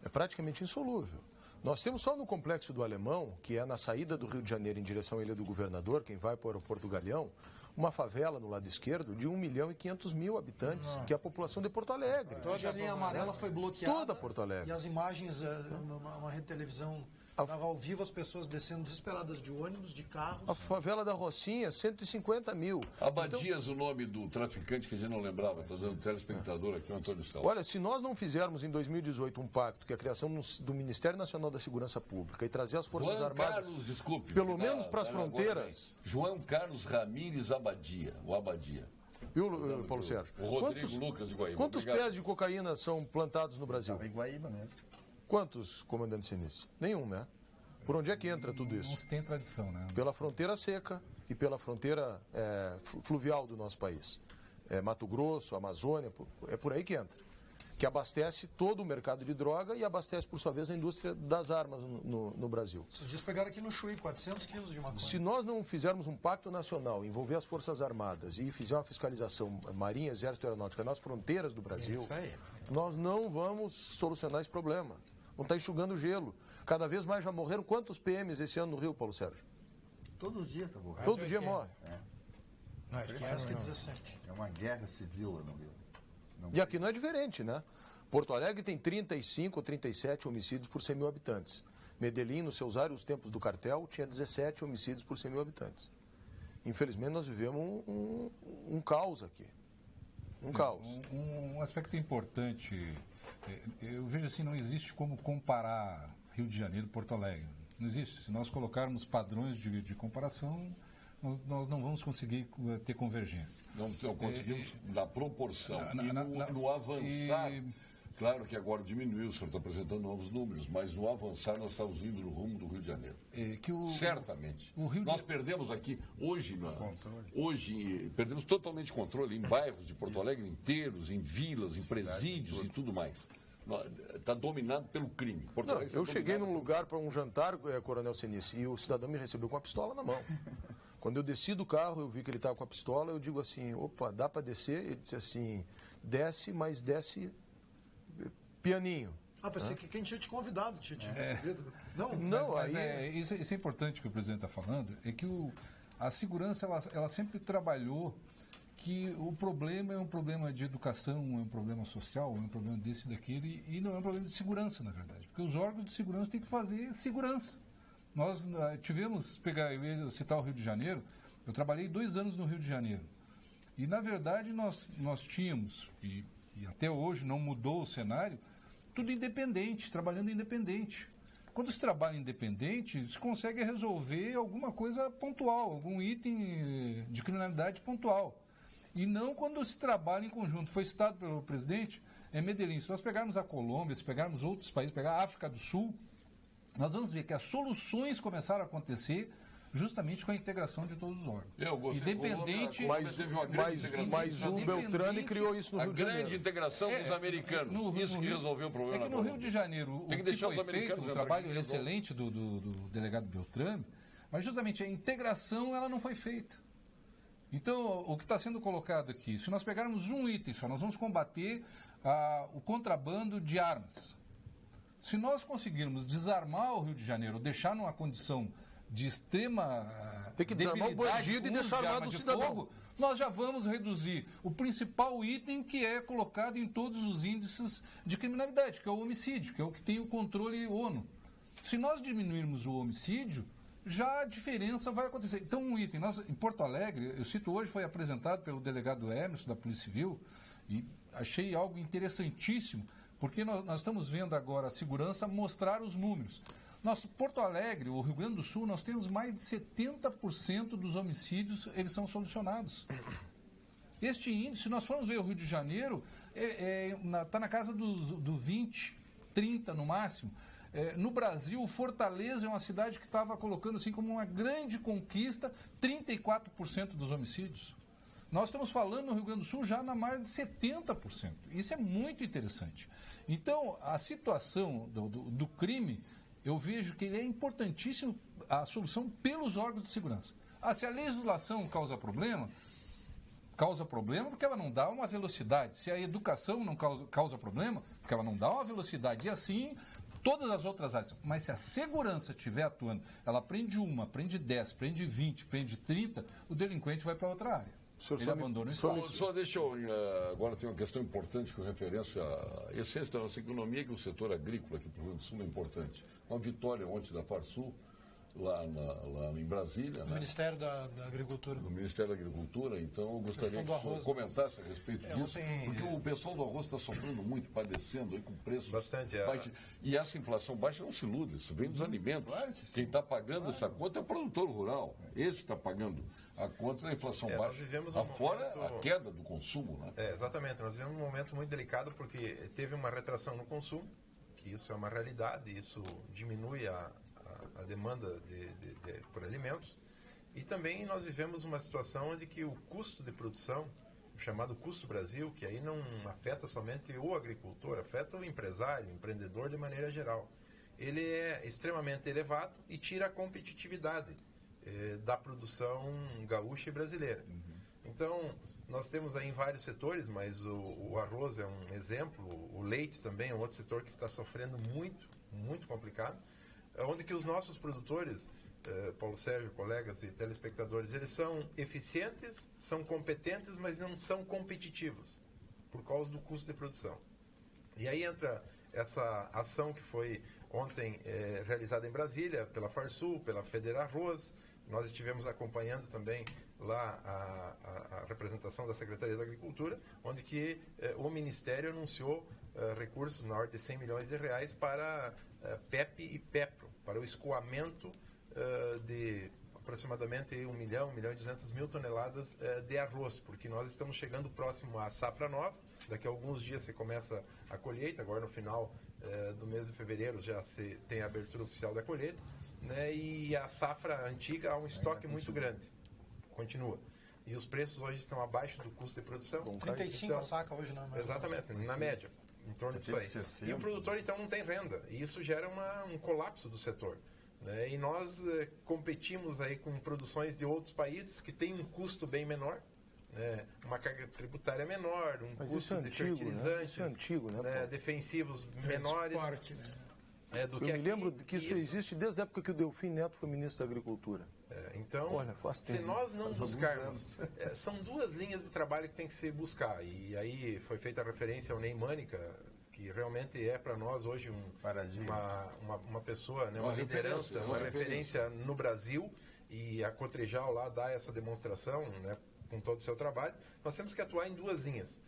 Speaker 8: É praticamente insolúvel. Nós temos só no Complexo do Alemão, que é na saída do Rio de Janeiro em direção à Ilha do Governador, quem vai para o aeroporto do Galeão, uma favela no lado esquerdo de 1.500.000 habitantes, que é a população de Porto Alegre.
Speaker 7: Toda a linha amarela foi bloqueada.
Speaker 8: Toda Porto Alegre.
Speaker 7: E as imagens, uma rede de televisão dava ao vivo as pessoas descendo desesperadas de ônibus, de carros.
Speaker 8: A favela da Rocinha, 150.000.
Speaker 2: Abadias, o nome do traficante que a gente não lembrava, está dando telespectador aqui, o Antônio Salvo.
Speaker 8: Olha, se nós não fizermos em 2018 um pacto, que é a criação do Ministério Nacional da Segurança Pública e trazer as Forças Armadas, pelo menos para as fronteiras...
Speaker 2: João Carlos Ramírez Abadia, o Abadia.
Speaker 8: Viu, Paulo Sérgio?
Speaker 2: O Rodrigo Lucas de Guaíba.
Speaker 8: Quantos pés de cocaína são plantados no Brasil?
Speaker 6: Em Guaíba mesmo.
Speaker 8: Quantos, comandante Senice? Nenhum, né? Por onde é que entra tudo isso?
Speaker 4: Não se tem tradição, né?
Speaker 8: Pela fronteira seca e pela fronteira fluvial do nosso país. Mato Grosso, Amazônia, é por aí que entra. Que abastece todo o mercado de droga e abastece, por sua vez, a indústria das armas no Brasil.
Speaker 7: Esses dias pegaram aqui no Chuí 400 quilos de maconha.
Speaker 8: Se nós não fizermos um pacto nacional, envolver as Forças Armadas e fizer uma fiscalização marinha, exército e aeronáutica nas fronteiras do Brasil, nós não vamos solucionar esse problema. Não está enxugando gelo. Cada vez mais já morreram. Quantos PMs esse ano no Rio, Paulo Sérgio?
Speaker 6: Todo dia está morrendo.
Speaker 8: Todo dia morre.
Speaker 7: Parece que é 17.
Speaker 6: É uma guerra civil no Rio.
Speaker 8: E aqui não é diferente, né? Porto Alegre tem 35 ou 37 homicídios por 100 mil habitantes. Medellín, nos seus vários tempos do cartel, tinha 17 homicídios por 100 mil habitantes. Infelizmente, nós vivemos um caos aqui. Um caos.
Speaker 4: Um aspecto importante, eu vejo assim, não existe como comparar Rio de Janeiro e Porto Alegre. Não existe. Se nós colocarmos padrões de comparação, nós não vamos conseguir ter convergência.
Speaker 2: Não conseguimos na proporção. No avançar, claro que agora diminuiu, o senhor está apresentando novos números, mas no avançar nós estamos indo no rumo do Rio de Janeiro. Certamente. Nós perdemos aqui, hoje perdemos totalmente controle em bairros de Porto Alegre inteiros, em vilas, em presídios e tudo mais. Está dominado pelo crime.
Speaker 8: Eu cheguei num lugar para um jantar, Coronel Senice, e o cidadão me recebeu com a pistola na mão. Quando eu desci do carro, eu vi que ele estava com a pistola, eu digo assim, opa, dá para descer? Ele disse assim, desce, mas desce pianinho.
Speaker 7: Pensei que quem tinha te convidado tinha recebido.
Speaker 4: Isso é importante que o presidente está falando, é que a segurança, ela sempre trabalhou que o problema é um problema de educação, é um problema social, é um problema desse e daquele, e não é um problema de segurança, na verdade. Porque os órgãos de segurança têm que fazer segurança. Nós tivemos, eu ia citar o Rio de Janeiro, eu trabalhei 2 anos no Rio de Janeiro. E, na verdade, nós tínhamos, e até hoje não mudou o cenário, tudo independente, trabalhando independente. Quando se trabalha independente, se consegue resolver alguma coisa pontual, algum item de criminalidade pontual. E não quando se trabalha em conjunto. Foi citado pelo presidente, Medellín. Se nós pegarmos a Colômbia, se pegarmos outros países, pegar a África do Sul, nós vamos ver que as soluções começaram a acontecer justamente com a integração de todos os órgãos. Independente...
Speaker 8: Mas o Beltrame criou isso no Rio de Janeiro.
Speaker 2: A grande integração dos americanos. Isso que resolveu o problema.
Speaker 4: No Rio de Janeiro, o que foi feito, o trabalho excelente do delegado Beltrame, mas justamente a integração ela não foi feita. Então, o que está sendo colocado aqui, se nós pegarmos um item só, nós vamos combater o contrabando de armas. Se nós conseguirmos desarmar o Rio de Janeiro, deixar numa condição de extrema
Speaker 8: tem que desarmar o bandido e deixar armado o cidadão.
Speaker 4: Nós já vamos reduzir o principal item que é colocado em todos os índices de criminalidade, que é o homicídio, que é o que tem o controle ONU. Se nós diminuirmos o homicídio, já a diferença vai acontecer. Então, um item, em Porto Alegre, eu cito hoje, foi apresentado pelo delegado Emerson, da Polícia Civil, e achei algo interessantíssimo, porque nós estamos vendo agora a segurança mostrar os números. Nosso Porto Alegre, o Rio Grande do Sul, nós temos mais de 70% dos homicídios, eles são solucionados. Este índice, se nós formos ver o Rio de Janeiro, está na casa do 20, 30 no máximo. No Brasil, Fortaleza é uma cidade que estava colocando assim como uma grande conquista 34% dos homicídios. Nós estamos falando no Rio Grande do Sul já na margem de 70%. Isso é muito interessante. Então, a situação do crime, eu vejo que ele é importantíssimo, a solução pelos órgãos de segurança. Se a legislação causa problema porque ela não dá uma velocidade. Se a educação não causa problema, porque ela não dá uma velocidade. E assim, todas as outras áreas. Mas se a segurança estiver atuando, ela prende 1, prende 10, prende 20, prende 30, o delinquente vai para outra área. Ele abandona o espaço.
Speaker 2: Só deixa eu... Agora tem uma questão importante com referência à essência da nossa economia, que o setor agrícola aqui para o Rio Grande do Sul é importante. Uma vitória ontem da Farsul, lá em Brasília.
Speaker 7: No Ministério da Agricultura.
Speaker 2: No Ministério da Agricultura, então eu gostaria que o senhor comentasse a respeito disso, porque o pessoal do arroz está sofrendo muito, padecendo aí com preço
Speaker 5: bastante
Speaker 2: baixo. E essa inflação baixa não se ilude, isso vem dos alimentos. Quem está pagando essa conta é o produtor rural, esse está pagando a conta da inflação baixa. Afora a queda do consumo. Né?
Speaker 5: Exatamente, nós vivemos um momento muito delicado porque teve uma retração no consumo, que isso é uma realidade, isso diminui a demanda por alimentos, e também nós vivemos uma situação onde que o custo de produção, o chamado custo Brasil, que aí não afeta somente o agricultor, afeta o empresário, o empreendedor de maneira geral, ele é extremamente elevado e tira a competitividade da produção gaúcha e brasileira. Então, nós temos aí em vários setores, mas o arroz é um exemplo, o leite também é um outro setor que está sofrendo muito, muito complicado, onde que os nossos produtores, Paulo Sérgio, colegas e telespectadores, eles são eficientes, são competentes, mas não são competitivos, por causa do custo de produção. E aí entra essa ação que foi ontem realizada em Brasília, pela Farsul, pela Federarroz. Nós estivemos acompanhando também lá a representação da Secretaria da Agricultura, onde que o Ministério anunciou recursos na ordem de 100 milhões de reais para PEP e PEPRO, para o escoamento de aproximadamente 1 milhão e 200 mil toneladas de arroz, porque nós estamos chegando próximo à safra nova. Daqui a alguns dias se começa a colheita, agora no final do mês de fevereiro já se tem a abertura oficial da colheita, né? E a safra antiga há um estoque muito grande, continua. E os preços hoje estão abaixo do custo de produção.
Speaker 7: 35 então, a saca hoje, não é?
Speaker 5: Exatamente, na média, em torno disso aí. 60. E o produtor então não tem renda, e isso gera um colapso do setor. Né? E nós competimos aí com produções de outros países que têm um custo bem menor, uma carga tributária menor, custo de fertilizantes,
Speaker 8: Isso é antigo, né?
Speaker 5: defensivos menores.
Speaker 7: Transporte, né?
Speaker 8: Eu me lembro que isso existe desde a época que o Delfim Neto foi ministro da Agricultura.
Speaker 5: Então,
Speaker 8: olha,
Speaker 5: se nós não buscarmos, são duas linhas de trabalho que tem que se buscar. E aí foi feita a referência ao Ney Mânica, que realmente é para nós hoje uma pessoa, né, uma liderança, uma referência no Brasil, e a Cotrijal lá dá essa demonstração, né, com todo o seu trabalho. Nós temos que atuar em duas linhas,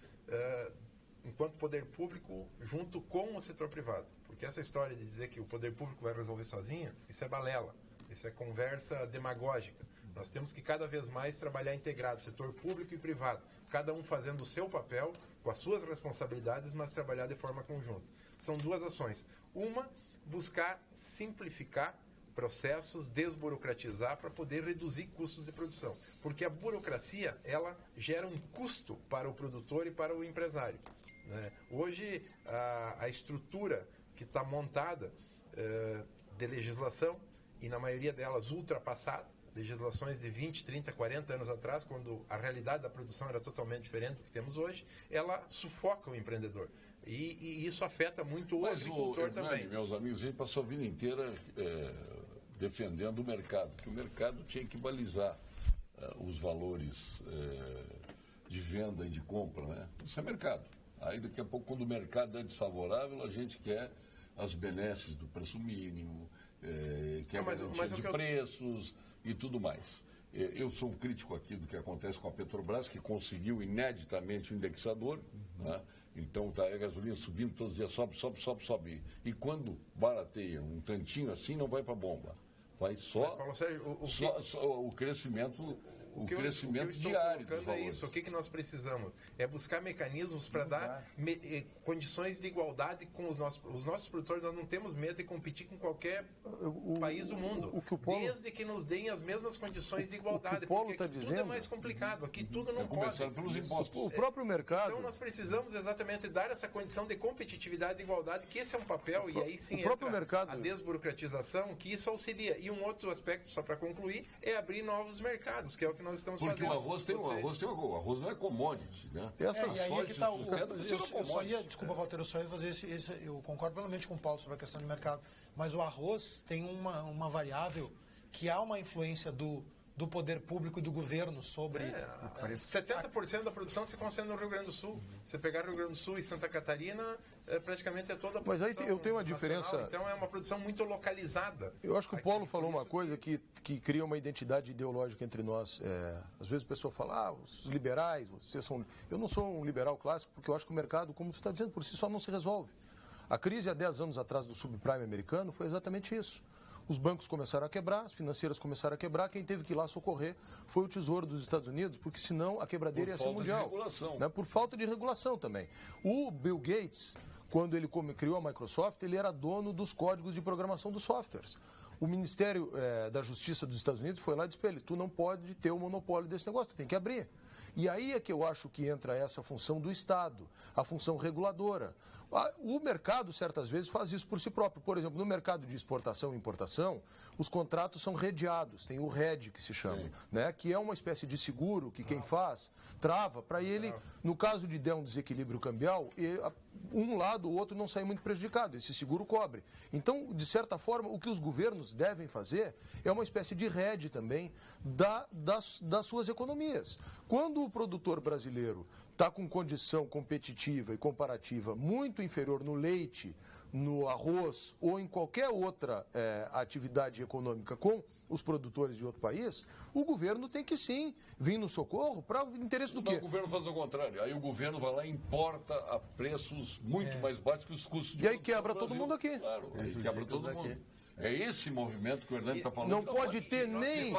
Speaker 5: enquanto poder público junto com o setor privado, porque essa história de dizer que o poder público vai resolver sozinho, isso é balela, isso é conversa demagógica. Nós temos que cada vez mais trabalhar integrado, setor público e privado, cada um fazendo o seu papel, com as suas responsabilidades, mas trabalhar de forma conjunta. São duas ações. Uma, buscar simplificar processos, desburocratizar para poder reduzir custos de produção. Porque a burocracia, ela gera um custo para o produtor e para o empresário. Né? Hoje, a estrutura que está montada de legislação, e na maioria delas ultrapassada, legislações de 20, 30, 40 anos atrás, quando a realidade da produção era totalmente diferente do que temos hoje, ela sufoca o empreendedor. E isso afeta muito o agricultor também.
Speaker 2: Meus amigos, a gente passou a vida inteira defendendo o mercado, que o mercado tinha que balizar os valores de venda e de compra, né? Isso é mercado. Aí daqui a pouco, quando o mercado é desfavorável, a gente quer as benesses do preço mínimo, quer garantia de preços e tudo mais. Eu sou um crítico aqui do que acontece com a Petrobras, que conseguiu ineditamente o indexador, né? Então tá a gasolina subindo todos os dias, sobe. E quando barateia um tantinho assim, não vai para a bomba. Vai só,
Speaker 5: Paulo Sérgio,
Speaker 2: o crescimento... O
Speaker 5: que
Speaker 2: crescimento
Speaker 5: eu estou
Speaker 2: diário
Speaker 5: colocando é isso. O que nós precisamos? É buscar mecanismos para dar condições de igualdade com os nossos produtores. Nós não temos medo de competir com qualquer país do mundo, desde que nos deem as mesmas condições de igualdade. Porque aqui tudo é mais complicado, aqui tudo não pode.
Speaker 2: Começando pelos impostos.
Speaker 8: O próprio mercado...
Speaker 5: Então nós precisamos exatamente dar essa condição de competitividade e igualdade, que esse é um papel, e aí sim entra a desburocratização, que isso auxilia. E um outro aspecto, só para concluir, é abrir novos mercados, que é o que nós estamos fazendo.
Speaker 2: Porque o arroz não é commodity, né?
Speaker 7: E aí é que está desculpa, Walter, eu só ia fazer eu concordo plenamente com o Paulo sobre a questão de mercado, mas o arroz tem uma variável que há uma influência do poder público e do governo sobre...
Speaker 5: 70% da produção se concentra no Rio Grande do Sul. Você pegar Rio Grande do Sul e Santa Catarina, praticamente é toda a produção.
Speaker 8: Mas aí eu tenho uma diferença...
Speaker 5: Então é uma produção muito localizada.
Speaker 8: Eu acho que o Paulo falou uma coisa que cria uma identidade ideológica entre nós. Às vezes a pessoa fala, os liberais, vocês são... Eu não sou um liberal clássico, porque eu acho que o mercado, como tu está dizendo, por si só não se resolve. A crise há 10 anos atrás do subprime americano foi exatamente isso. Os bancos começaram a quebrar, as financeiras começaram a quebrar, quem teve que ir lá socorrer foi o Tesouro dos Estados Unidos, porque senão a quebradeira ia ser mundial. Por falta de regulação. Né? Por falta de regulação também. O Bill Gates, quando ele criou a Microsoft, ele era dono dos códigos de programação dos softwares. O Ministério da Justiça dos Estados Unidos foi lá e disse para ele, tu não pode ter o monopólio desse negócio, tu tem que abrir. E aí é que eu acho que entra essa função do Estado, a função reguladora. O mercado, certas vezes, faz isso por si próprio. Por exemplo, no mercado de exportação e importação, os contratos são redeados, tem o RED que se chama, né? Que é uma espécie de seguro que quem faz trava para ele, no caso de der um desequilíbrio cambial, um lado ou outro não sair muito prejudicado, esse seguro cobre. Então, de certa forma, o que os governos devem fazer é uma espécie de RED também das suas economias. Quando o produtor brasileiro está com condição competitiva e comparativa muito inferior no leite, no arroz ou em qualquer outra atividade econômica com os produtores de outro país, o governo tem que sim vir no socorro para o interesse do quê?
Speaker 2: O governo faz o contrário. Aí o governo vai lá e importa a preços muito mais baixos que os custos de
Speaker 8: E aí quebra todo mundo aqui.
Speaker 2: Claro, aí quebra todo mundo. É esse movimento que o Hernani está falando.
Speaker 8: Não pode ter nem...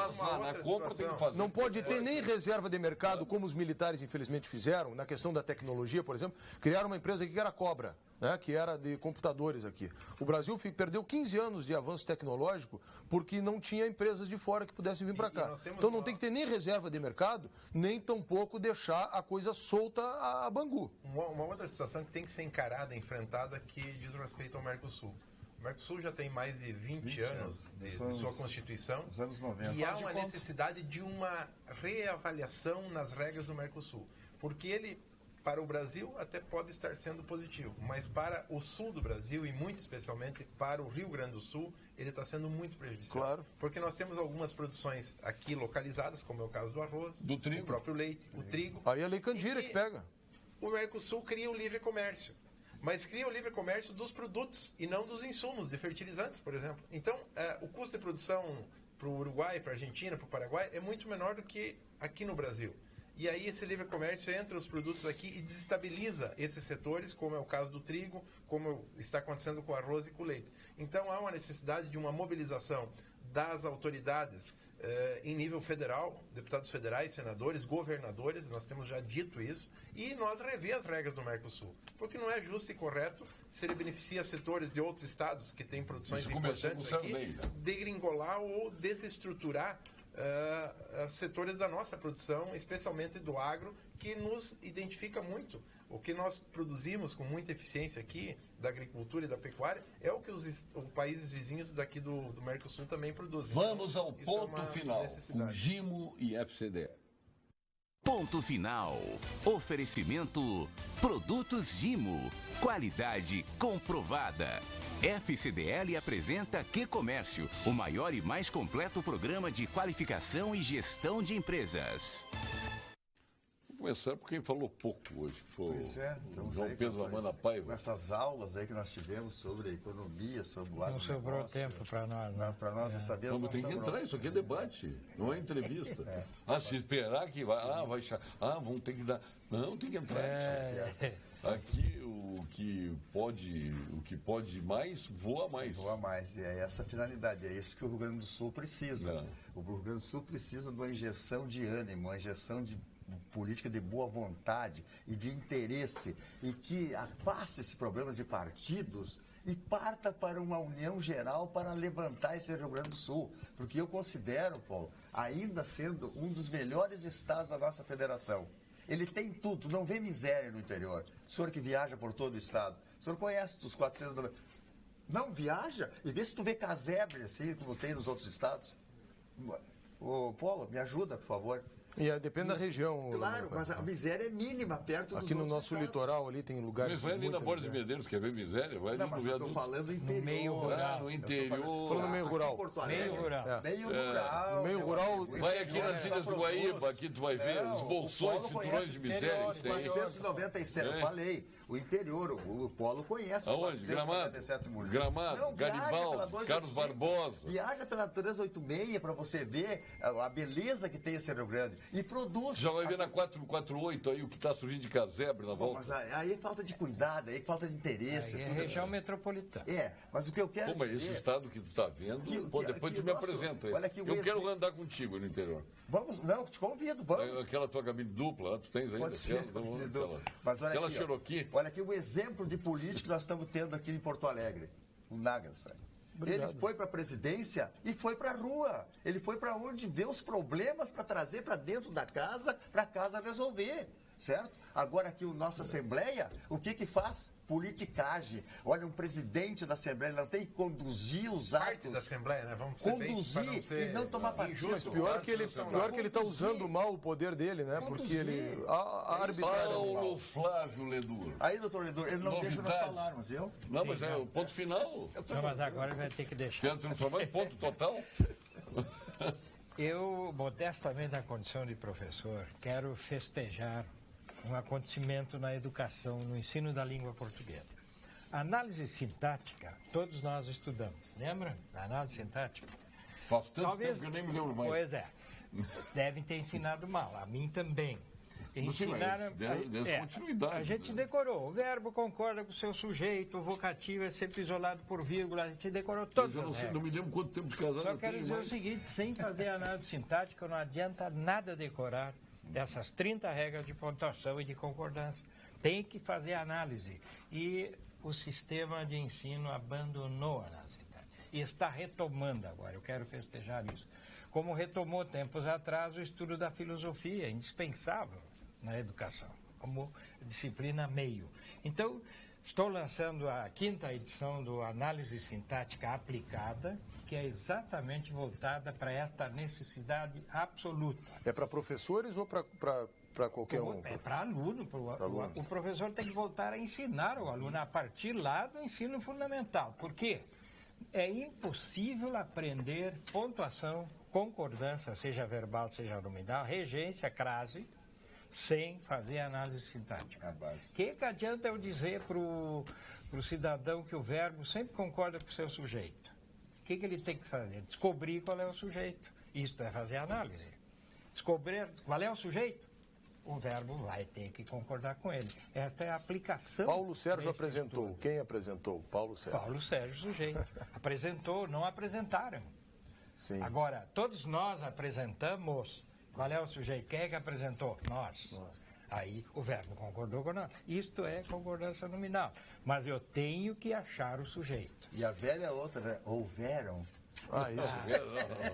Speaker 8: Não pode ter nem reserva de mercado, como os militares, infelizmente, fizeram, na questão da tecnologia, por exemplo. Criaram uma empresa aqui que era Cobra, né, que era de computadores aqui. O Brasil perdeu 15 anos de avanço tecnológico porque não tinha empresas de fora que pudessem vir para cá. Então não tem que ter nem reserva de mercado, nem tampouco deixar a coisa solta a Bangu.
Speaker 5: Uma outra situação que tem que ser encarada, enfrentada, que diz respeito ao Mercosul. O Mercosul já tem mais de 20 anos de sua Constituição.
Speaker 6: Nos anos 90.
Speaker 5: E há uma necessidade de uma reavaliação nas regras do Mercosul. Porque ele, para o Brasil, até pode estar sendo positivo. Mas para o sul do Brasil, e muito especialmente para o Rio Grande do Sul, ele está sendo muito prejudicial.
Speaker 8: Claro.
Speaker 5: Porque nós temos algumas produções aqui localizadas, como é o caso do arroz,
Speaker 2: do trigo,
Speaker 5: o próprio leite, o trigo.
Speaker 8: Aí a Lei Candira que pega.
Speaker 5: O Mercosul cria o livre comércio. Mas cria o livre comércio dos produtos e não dos insumos, de fertilizantes, por exemplo. Então, o custo de produção para o Uruguai, para a Argentina, para o Paraguai, é muito menor do que aqui no Brasil. E aí esse livre comércio entra os produtos aqui e desestabiliza esses setores, como é o caso do trigo, como está acontecendo com o arroz e com o leite. Então, há uma necessidade de uma mobilização das autoridades em nível federal, deputados federais, senadores, governadores, nós temos já dito isso, e nós rever as regras do Mercosul. Porque não é justo e correto se ele beneficia setores de outros estados que têm produções importantes aqui, degringolar ou desestruturar setores da nossa produção, especialmente do agro, que nos identifica muito. O que nós produzimos com muita eficiência aqui, da agricultura e da pecuária, é o que os países vizinhos daqui do Mercosul também produzem.
Speaker 2: Vamos ao ponto final, com Gimo e FCDE.
Speaker 1: Ponto final. Oferecimento Produtos Gimo. Qualidade comprovada. FCDL apresenta Que Comércio, o maior e mais completo programa de qualificação e gestão de empresas.
Speaker 2: Vou começar por quem falou pouco hoje, que foi o João Pedro Amanda Paiva.
Speaker 6: Com essas aulas aí que nós tivemos sobre a economia, sobre o agronegócio.
Speaker 3: Não sobrou tempo para nós. Né?
Speaker 6: Para nós saber.
Speaker 2: Vamos ter que entrar, isso aqui é debate, não é entrevista. Se esperar que vai vamos ter que dar... Não, tem que entrar. Aqui pode mais, voa mais.
Speaker 6: Voa mais, e é essa a finalidade, é isso que o Rio Grande do Sul precisa. O Rio Grande do Sul precisa de uma injeção de ânimo, uma injeção de política de boa vontade e de interesse, e que afaste esse problema de partidos e parta para uma união geral para levantar esse Rio Grande do Sul. Porque eu considero, Paulo, ainda sendo um dos melhores estados da nossa federação. Ele tem tudo, não vê miséria no interior. O senhor que viaja por todo o estado, o senhor conhece os 490. Não viaja e vê se tu vê casebre, assim, como tem nos outros estados. Ô, Paulo, me ajuda, por favor.
Speaker 8: E depende da região.
Speaker 6: Claro, mas a miséria é mínima perto dos outros
Speaker 8: Aqui no nosso
Speaker 6: estados.
Speaker 8: litoral ali tem lugares.
Speaker 2: Mas vai ali na Borda de Medeiros, quer ver miséria? Vai ali
Speaker 6: Não,
Speaker 2: no
Speaker 6: mas eu estou
Speaker 2: viaduto.
Speaker 6: falando interior.
Speaker 3: No meio rural.
Speaker 2: No interior.
Speaker 8: Falando meio rural.
Speaker 6: Porto Alegre,
Speaker 3: Meio rural.
Speaker 6: Meio rural.
Speaker 8: No meio
Speaker 6: meu
Speaker 8: rural,
Speaker 6: amigo.
Speaker 2: Vai aqui
Speaker 6: Interior
Speaker 2: nas
Speaker 6: é
Speaker 2: Ilhas
Speaker 6: só
Speaker 2: do
Speaker 6: produz.
Speaker 2: Guaíba, aqui tu vai ver
Speaker 6: Não,
Speaker 2: os
Speaker 6: o
Speaker 2: bolsões,
Speaker 6: Paulo
Speaker 2: cinturões
Speaker 6: conhece
Speaker 2: de
Speaker 6: o
Speaker 2: miséria.
Speaker 6: interior,
Speaker 2: Isso aí.
Speaker 6: 497, eu falei. O interior, o Polo conhece os
Speaker 2: Aonde?
Speaker 6: 497
Speaker 2: Gramado?
Speaker 6: municípios.
Speaker 2: Gramado,
Speaker 6: Não, viaja pela
Speaker 2: Garibaldi,
Speaker 6: 285.
Speaker 2: Carlos Barbosa.
Speaker 6: Viaja pela 386 para você ver a beleza que tem esse Rio Grande. E produz.
Speaker 2: Já vai ver na 448 aí o que está surgindo de casebre na
Speaker 6: Bom,
Speaker 2: volta.
Speaker 6: mas aí é falta de cuidado, aí é falta de interesse.
Speaker 3: Aí é
Speaker 6: tudo.
Speaker 3: região metropolitana.
Speaker 6: Mas o que eu quero
Speaker 2: Pô, mas
Speaker 6: dizer...
Speaker 2: esse estado que tu está vendo, depois tu me apresenta aí.
Speaker 6: olha aqui,
Speaker 2: Eu quero andar contigo no interior.
Speaker 6: Não, te convido, vamos.
Speaker 2: Aquela tua cabine dupla, tu tens ainda?
Speaker 6: Pode ser. Mas olha
Speaker 2: Aquela
Speaker 6: aqui,
Speaker 2: Cherokee.
Speaker 6: olha aqui o exemplo de político que nós estamos tendo aqui em Porto Alegre. O Nagelsmann. Ele foi para a presidência e foi para a rua. Ele foi para onde vê os problemas para trazer para dentro da casa, para a casa resolver. Certo? Agora aqui a nossa Assembleia, o que faz? Politicagem. Olha, um presidente da Assembleia não tem que conduzir os atos.
Speaker 5: Parte da Assembleia, né? Vamos ser bem,
Speaker 6: Conduzir
Speaker 5: pra não ser
Speaker 6: e não tomar partido.
Speaker 8: Mas pior que ele está usando mal o poder dele, né? Porque ele a arbitragem.
Speaker 2: Paulo Flávio Ledor.
Speaker 6: Aí, doutor Ledor, ele não deixa nós falarmos, viu?
Speaker 2: Não, mas é o ponto final.
Speaker 3: Não, mas agora vai ter que deixar.
Speaker 2: Quer transformar em ponto total?
Speaker 3: Eu, modestamente, na condição de professor, quero festejar um acontecimento na educação, no ensino da língua portuguesa. A análise sintática, todos nós estudamos, lembra? A análise sintática.
Speaker 2: Faz tanto tempo que eu nem me lembro mais.
Speaker 3: Pois é. Devem ter ensinado mal, a mim também. Ensinaram.
Speaker 2: Continuidade.
Speaker 3: A gente decorou. O verbo concorda com o seu sujeito, o vocativo é sempre isolado por vírgula. A gente decorou todas
Speaker 2: Eu
Speaker 3: as regras.
Speaker 2: não me lembro quanto tempo de casado
Speaker 3: Só
Speaker 2: eu
Speaker 3: quero
Speaker 2: tenho
Speaker 3: dizer
Speaker 2: mais.
Speaker 3: o seguinte, sem fazer análise sintática, não adianta nada decorar essas 30 regras de pontuação e de concordância. Tem que fazer análise. E o sistema de ensino abandonou a análise sintática. E está retomando agora. Eu quero festejar isso. Como retomou tempos atrás o estudo da filosofia, indispensável na educação, como disciplina meio. Então, estou lançando a 5ª edição do Análise Sintática Aplicada, que é exatamente voltada para esta necessidade absoluta.
Speaker 8: É para professores ou para qualquer um?
Speaker 3: É para aluno. O professor tem que voltar a ensinar o aluno a partir lá do ensino fundamental. Por quê? É impossível aprender pontuação, concordância, seja verbal, seja nominal, regência, crase, sem fazer análise sintática. O que adianta eu dizer para o cidadão que o verbo sempre concorda com o seu sujeito? O que ele tem que fazer? Descobrir qual é o sujeito. Isto é fazer análise. Descobrir qual é o sujeito, o verbo vai ter que concordar com ele. Esta é a aplicação.
Speaker 8: Paulo Sérgio
Speaker 3: desse
Speaker 8: apresentou.
Speaker 3: estudo.
Speaker 8: Quem apresentou? Paulo Sérgio.
Speaker 3: Paulo Sérgio, sujeito. Apresentou, não apresentaram.
Speaker 8: Sim.
Speaker 3: Agora, todos nós apresentamos. Qual é o sujeito? Quem é que apresentou? Nós. Aí o verbo concordou com nós. Isto é concordância nominal. Mas eu tenho que achar o sujeito.
Speaker 6: E a velha outra, né? Houveram.
Speaker 8: Isso.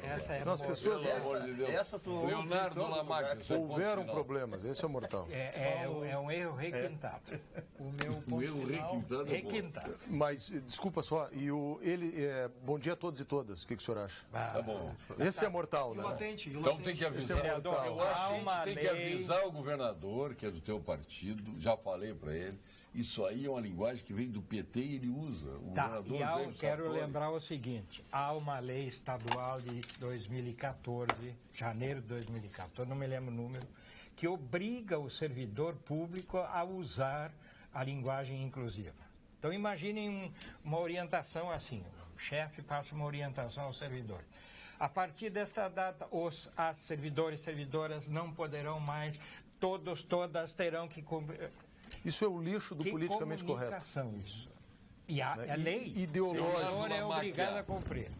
Speaker 3: Essa é
Speaker 8: São as pessoas.
Speaker 2: Pelo amor de Deus.
Speaker 6: Essa tu ouve em
Speaker 2: Leonardo
Speaker 6: todo
Speaker 2: Lamac.
Speaker 6: lugar.
Speaker 2: isso é ponto
Speaker 8: Houveram
Speaker 2: final.
Speaker 8: problemas, esse é o mortal.
Speaker 3: É um erro requintado.
Speaker 7: O meu
Speaker 2: O
Speaker 7: ponto
Speaker 2: erro
Speaker 7: final...
Speaker 2: requintado é bom.
Speaker 3: Requintado.
Speaker 8: Mas, desculpa só, bom dia a todos e todas, o que o senhor acha?
Speaker 2: Tá bom.
Speaker 8: Esse é mortal,
Speaker 7: E o
Speaker 8: né?
Speaker 7: latente,
Speaker 2: Então tem que avisar.
Speaker 8: Esse é mortal.
Speaker 2: Eu acho que a
Speaker 3: uma
Speaker 2: gente tem que
Speaker 3: lei.
Speaker 2: avisar o governador, que é do teu partido, já falei para ele. Isso aí é uma linguagem que vem do PT e ele usa. O
Speaker 3: Tá,
Speaker 2: governador
Speaker 3: e
Speaker 2: Jair
Speaker 3: quero
Speaker 2: Sartori.
Speaker 3: lembrar o seguinte, há uma lei estadual de 2014, janeiro de 2014, não me lembro o número, que obriga o servidor público a usar a linguagem inclusiva. Então imaginem uma orientação assim, o chefe passa uma orientação ao servidor. A partir desta data, as servidores e servidoras não poderão mais, todas terão que cumprir.
Speaker 8: Isso é o lixo do
Speaker 3: Que
Speaker 8: politicamente correto.
Speaker 3: comunicação isso? E é lei.
Speaker 8: Ideológico.
Speaker 3: O é obrigado a cumprir.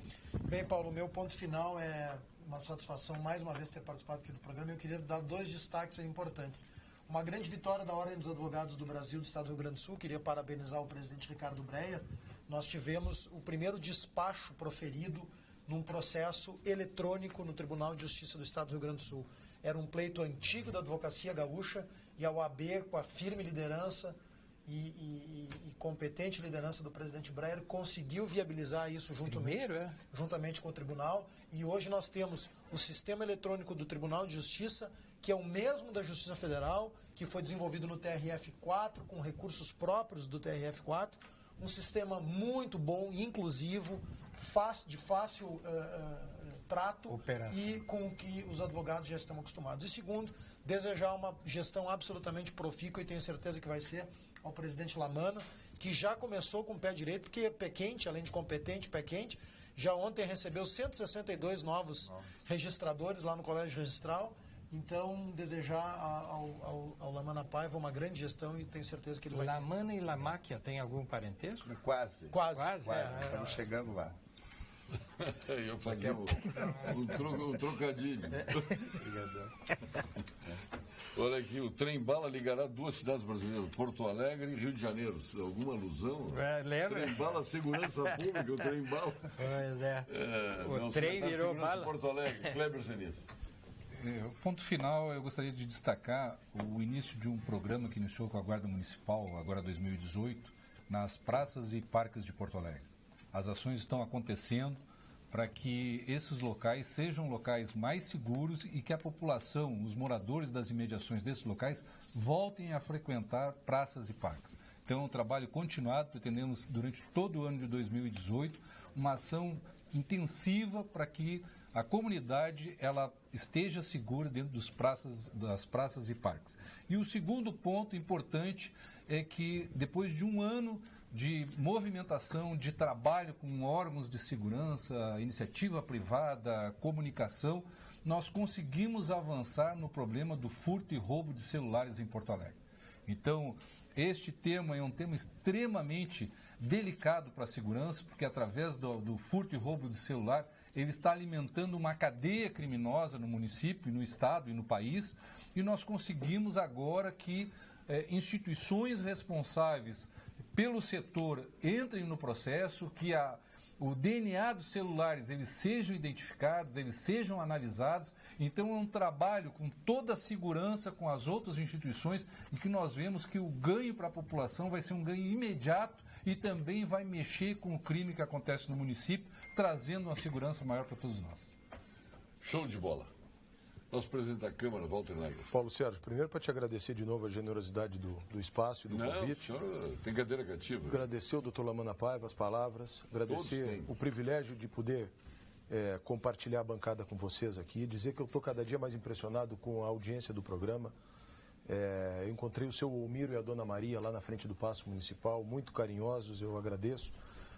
Speaker 7: Bem, Paulo, meu ponto final é uma satisfação mais uma vez ter participado aqui do programa. Eu queria dar 2 destaques importantes. Uma grande vitória da Ordem dos Advogados do Brasil, do Estado do Rio Grande do Sul. Queria parabenizar o presidente Ricardo Breyer. Nós tivemos o primeiro despacho proferido num processo eletrônico no Tribunal de Justiça do Estado do Rio Grande do Sul. Era um pleito antigo da advocacia gaúcha e a OAB, com a firme liderança e competente liderança do presidente Breyer, conseguiu viabilizar isso juntamente com o tribunal. E hoje nós temos o sistema eletrônico do Tribunal de Justiça, que é o mesmo da Justiça Federal, que foi desenvolvido no TRF4, com recursos próprios do TRF4, um sistema muito bom, inclusivo, de fácil trato e com o que os advogados já estão acostumados. E segundo, desejar uma gestão absolutamente profícua, e tenho certeza que vai ser, ao presidente Lamana, que já começou com o pé direito, porque é pé quente, além de competente, pé quente. Já ontem recebeu 162 novos registradores lá no Colégio Registral. Então, desejar ao Lamana Paiva uma grande gestão, e tenho certeza que ele vai ter.
Speaker 3: Lamana e Lamáquia tem algum parentesco?
Speaker 6: Quase.
Speaker 3: Estamos
Speaker 6: chegando lá.
Speaker 2: Eu fazia um trocadilho. Olha aqui, o trem-bala ligará 2 cidades brasileiras, Porto Alegre e Rio de Janeiro. Alguma alusão?
Speaker 3: Lembra?
Speaker 2: Trem-bala, segurança pública, o trem-bala.
Speaker 3: O trem virou bala.
Speaker 2: Porto Alegre, Kleber Seniz.
Speaker 4: O ponto final, eu gostaria de destacar o início de um programa que iniciou com a Guarda Municipal, agora 2018, nas praças e parques de Porto Alegre. As ações estão acontecendo para que esses locais sejam locais mais seguros e que a população, os moradores das imediações desses locais, voltem a frequentar praças e parques. Então, é um trabalho continuado, pretendemos, durante todo o ano de 2018, uma ação intensiva para que a comunidade ela esteja segura dentro das praças e parques. E o segundo ponto importante é que, depois de um ano de movimentação, de trabalho com órgãos de segurança, iniciativa privada, comunicação, nós conseguimos avançar no problema do furto e roubo de celulares em Porto Alegre. Então, este tema é um tema extremamente delicado para a segurança, porque através do furto e roubo de celular, ele está alimentando uma cadeia criminosa no município, no estado e no país, e nós conseguimos agora que instituições responsáveis pelo setor entrem no processo, que o DNA dos celulares eles sejam identificados, eles sejam analisados. Então é um trabalho com toda a segurança com as outras instituições, e que nós vemos que o ganho para a população vai ser um ganho imediato e também vai mexer com o crime que acontece no município, trazendo uma segurança maior para todos nós.
Speaker 2: Show de bola. Nosso presidente da Câmara, Walter Negra.
Speaker 8: Paulo Sérgio, primeiro para te agradecer de novo a generosidade do espaço e do convite.
Speaker 2: Não, o senhor tem cadeira cativa.
Speaker 8: Agradecer ao doutor Lamana Paiva as palavras, agradecer o privilégio de poder compartilhar a bancada com vocês aqui, dizer que eu estou cada dia mais impressionado com a audiência do programa. Eu encontrei o seu Olmiro e a dona Maria lá na frente do Paço Municipal, muito carinhosos, eu agradeço.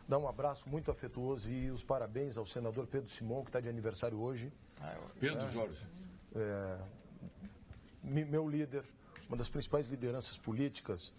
Speaker 8: Dar um abraço muito afetuoso e os parabéns ao senador Pedro Simon, que está de aniversário hoje.
Speaker 2: Pedro Jorge.
Speaker 8: Meu líder, uma das principais lideranças políticas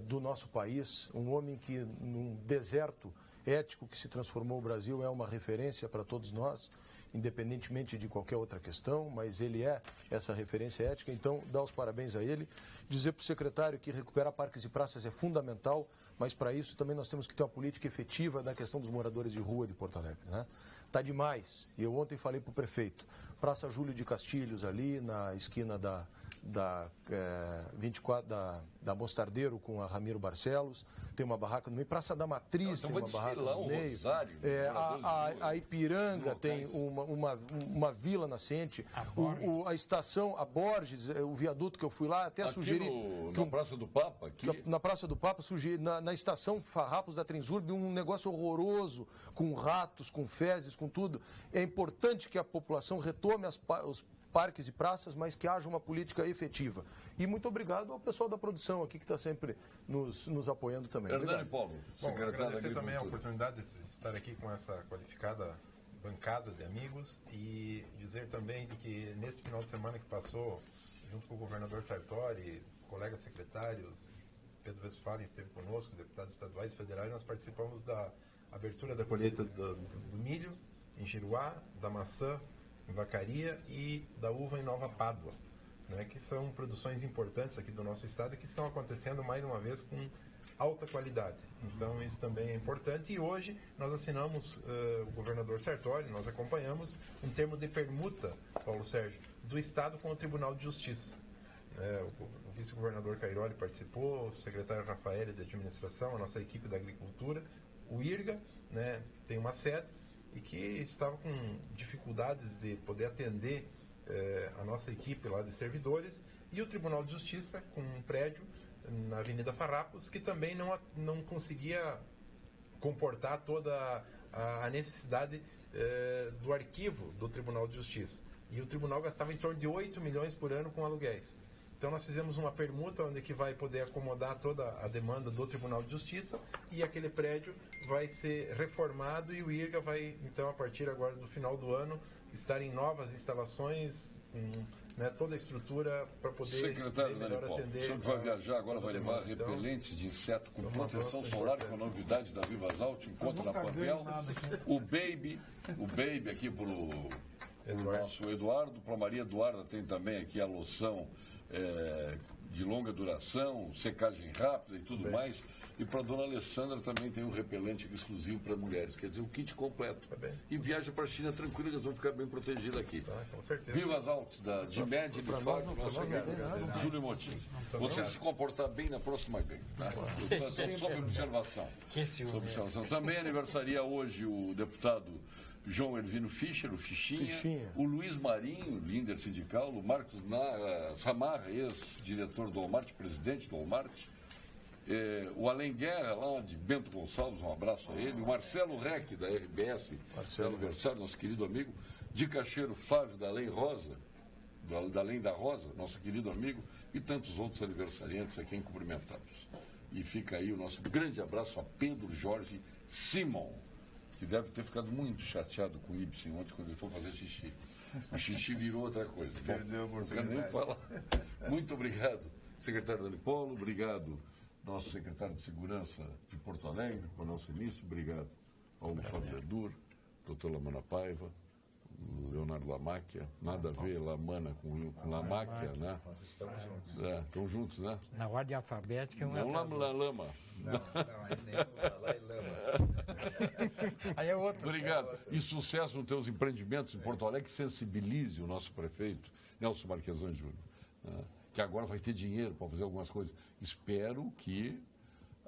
Speaker 8: do nosso país, um homem que, num deserto ético que se transformou o Brasil, é uma referência para todos nós, independentemente de qualquer outra questão, mas ele é essa referência ética. Então, dar os parabéns a ele, dizer para o secretário que recuperar parques e praças é fundamental, mas para isso também nós temos que ter uma política efetiva na questão dos moradores de rua de Porto Alegre, né? Tá demais. E eu ontem falei para o prefeito, Praça Júlio de Castilhos, ali na esquina da 24 da Mostardeiro com a Ramiro Barcelos, tem uma barraca no meio. Praça da Matriz tem uma barraca no meio. A Ipiranga tem uma vila nascente. A estação, a Borges, o viaduto que eu fui lá, até
Speaker 2: aqui
Speaker 8: sugeri...
Speaker 2: Na Praça do Papa? Aqui...
Speaker 8: Na Praça do Papa, sugeri, na estação Farrapos da Transurb, um negócio horroroso, com ratos, com fezes, com tudo. É importante que a população retome os parques e praças, mas que haja uma política efetiva. E muito obrigado ao pessoal da produção aqui que está sempre nos apoiando também.
Speaker 2: Hernani Paulo, secretário da
Speaker 5: agradecer
Speaker 2: Agricultura.
Speaker 5: também a oportunidade de estar aqui com essa qualificada bancada de amigos e dizer também que neste final de semana que passou, junto com o governador Sartori, colegas secretários, Pedro Westphalen esteve conosco, deputados estaduais e federais, nós participamos da abertura da colheita do milho em Giruá, da maçã em Vacaria e da uva em Nova Pádua, né, que são produções importantes aqui do nosso estado e que estão acontecendo mais uma vez com alta qualidade. Então isso também é importante e hoje nós assinamos, o governador Sartori, nós acompanhamos um termo de permuta, Paulo Sérgio, do estado com o Tribunal de Justiça. O vice-governador Cairoli participou, o secretário Rafael de Administração, a nossa equipe da Agricultura, o IRGA, né, tem uma sede e que estava com dificuldades de poder atender a nossa equipe lá de servidores, e o Tribunal de Justiça com um prédio na Avenida Farrapos, que também não conseguia comportar toda a necessidade do arquivo do Tribunal de Justiça. E o tribunal gastava em torno de 8 milhões por ano com aluguéis. Então nós fizemos uma permuta onde que vai poder acomodar toda a demanda do Tribunal de Justiça e aquele prédio vai ser reformado e o IRGA vai, então, a partir agora do final do ano, estar em novas instalações, né, toda a estrutura para poder
Speaker 2: Secretário Dani Paulo, o senhor que vai viajar agora vai levar repelentes de inseto com proteção solar, com a novidade da Vivas Alt, encontro na Panvel. O Baby aqui para o nosso Eduardo, para a Maria Eduarda tem também aqui a loção de longa duração, secagem rápida e tudo mais. E para a dona Alessandra também tem um repelente exclusivo para mulheres, quer dizer, o kit completo. E viaja para a China tranquilo, eles vão ficar bem protegidos aqui.
Speaker 5: Com certeza.
Speaker 2: Vivas Alt, da Dimed, de Fato, nosso Júlio Motim. Você se comportar bem na próxima gangue. Tá? Sob observação. Também aniversaria hoje o deputado João Ervino Fischer, o Fichinha. O Luiz Marinho, líder sindical, o Marcos Samarra, ex-diretor do Walmart, presidente do Walmart, o Além Guerra, lá de Bento Gonçalves, um abraço a ele, o Marcelo Reck, da RBS, aniversário, nosso querido amigo, de Cacheiro Fábio, da Além Rosa, da Além da Rosa, nosso querido amigo, e tantos outros aniversariantes a quem cumprimentamos. E fica aí o nosso grande abraço a Pedro Jorge Simon, que deve ter ficado muito chateado com o Ibsen ontem quando ele foi fazer xixi. O xixi virou outra coisa.
Speaker 6: Perdeu a oportunidade.
Speaker 2: Muito obrigado, secretário Dani Paulo, obrigado, nosso secretário de Segurança de Porto Alegre, Coronel Senício, obrigado, Paulo Fabiadur, doutor Lamana Paiva, Leonardo Lamáquia, nada a ver Lamana com Lamáquia, né?
Speaker 6: Nós estamos juntos.
Speaker 2: Estão juntos, né?
Speaker 3: Na ordem alfabética é
Speaker 2: Não Lama.
Speaker 6: Não, aí nem lá e Lama.
Speaker 7: Aí é outro.
Speaker 2: Obrigado. E sucesso nos teus empreendimentos em Porto Alegre, que sensibilize o nosso prefeito, Nelson Marquesan Júnior, né? Que agora vai ter dinheiro para fazer algumas coisas. Espero que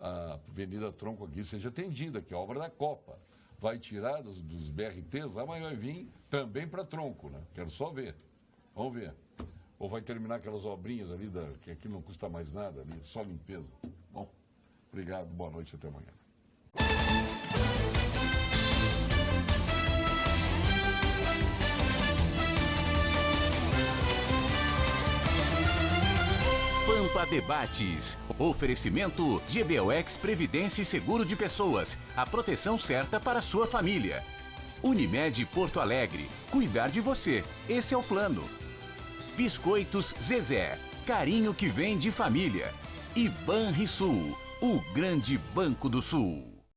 Speaker 2: a Avenida Tronco aqui seja atendida, que é a obra da Copa. Vai tirar dos BRTs lá, mas vai vir também para Tronco, né? Quero só ver. Vamos ver. Ou vai terminar aquelas obrinhas ali, que aqui não custa mais nada, ali, só limpeza. Bom, obrigado, boa noite, até amanhã.
Speaker 1: Pampa Debates. Oferecimento GBOX Previdência e Seguro de Pessoas. A proteção certa para a sua família. Unimed Porto Alegre. Cuidar de você. Esse é o plano. Biscoitos Zezé. Carinho que vem de família. E Banrisul. O grande banco do Sul.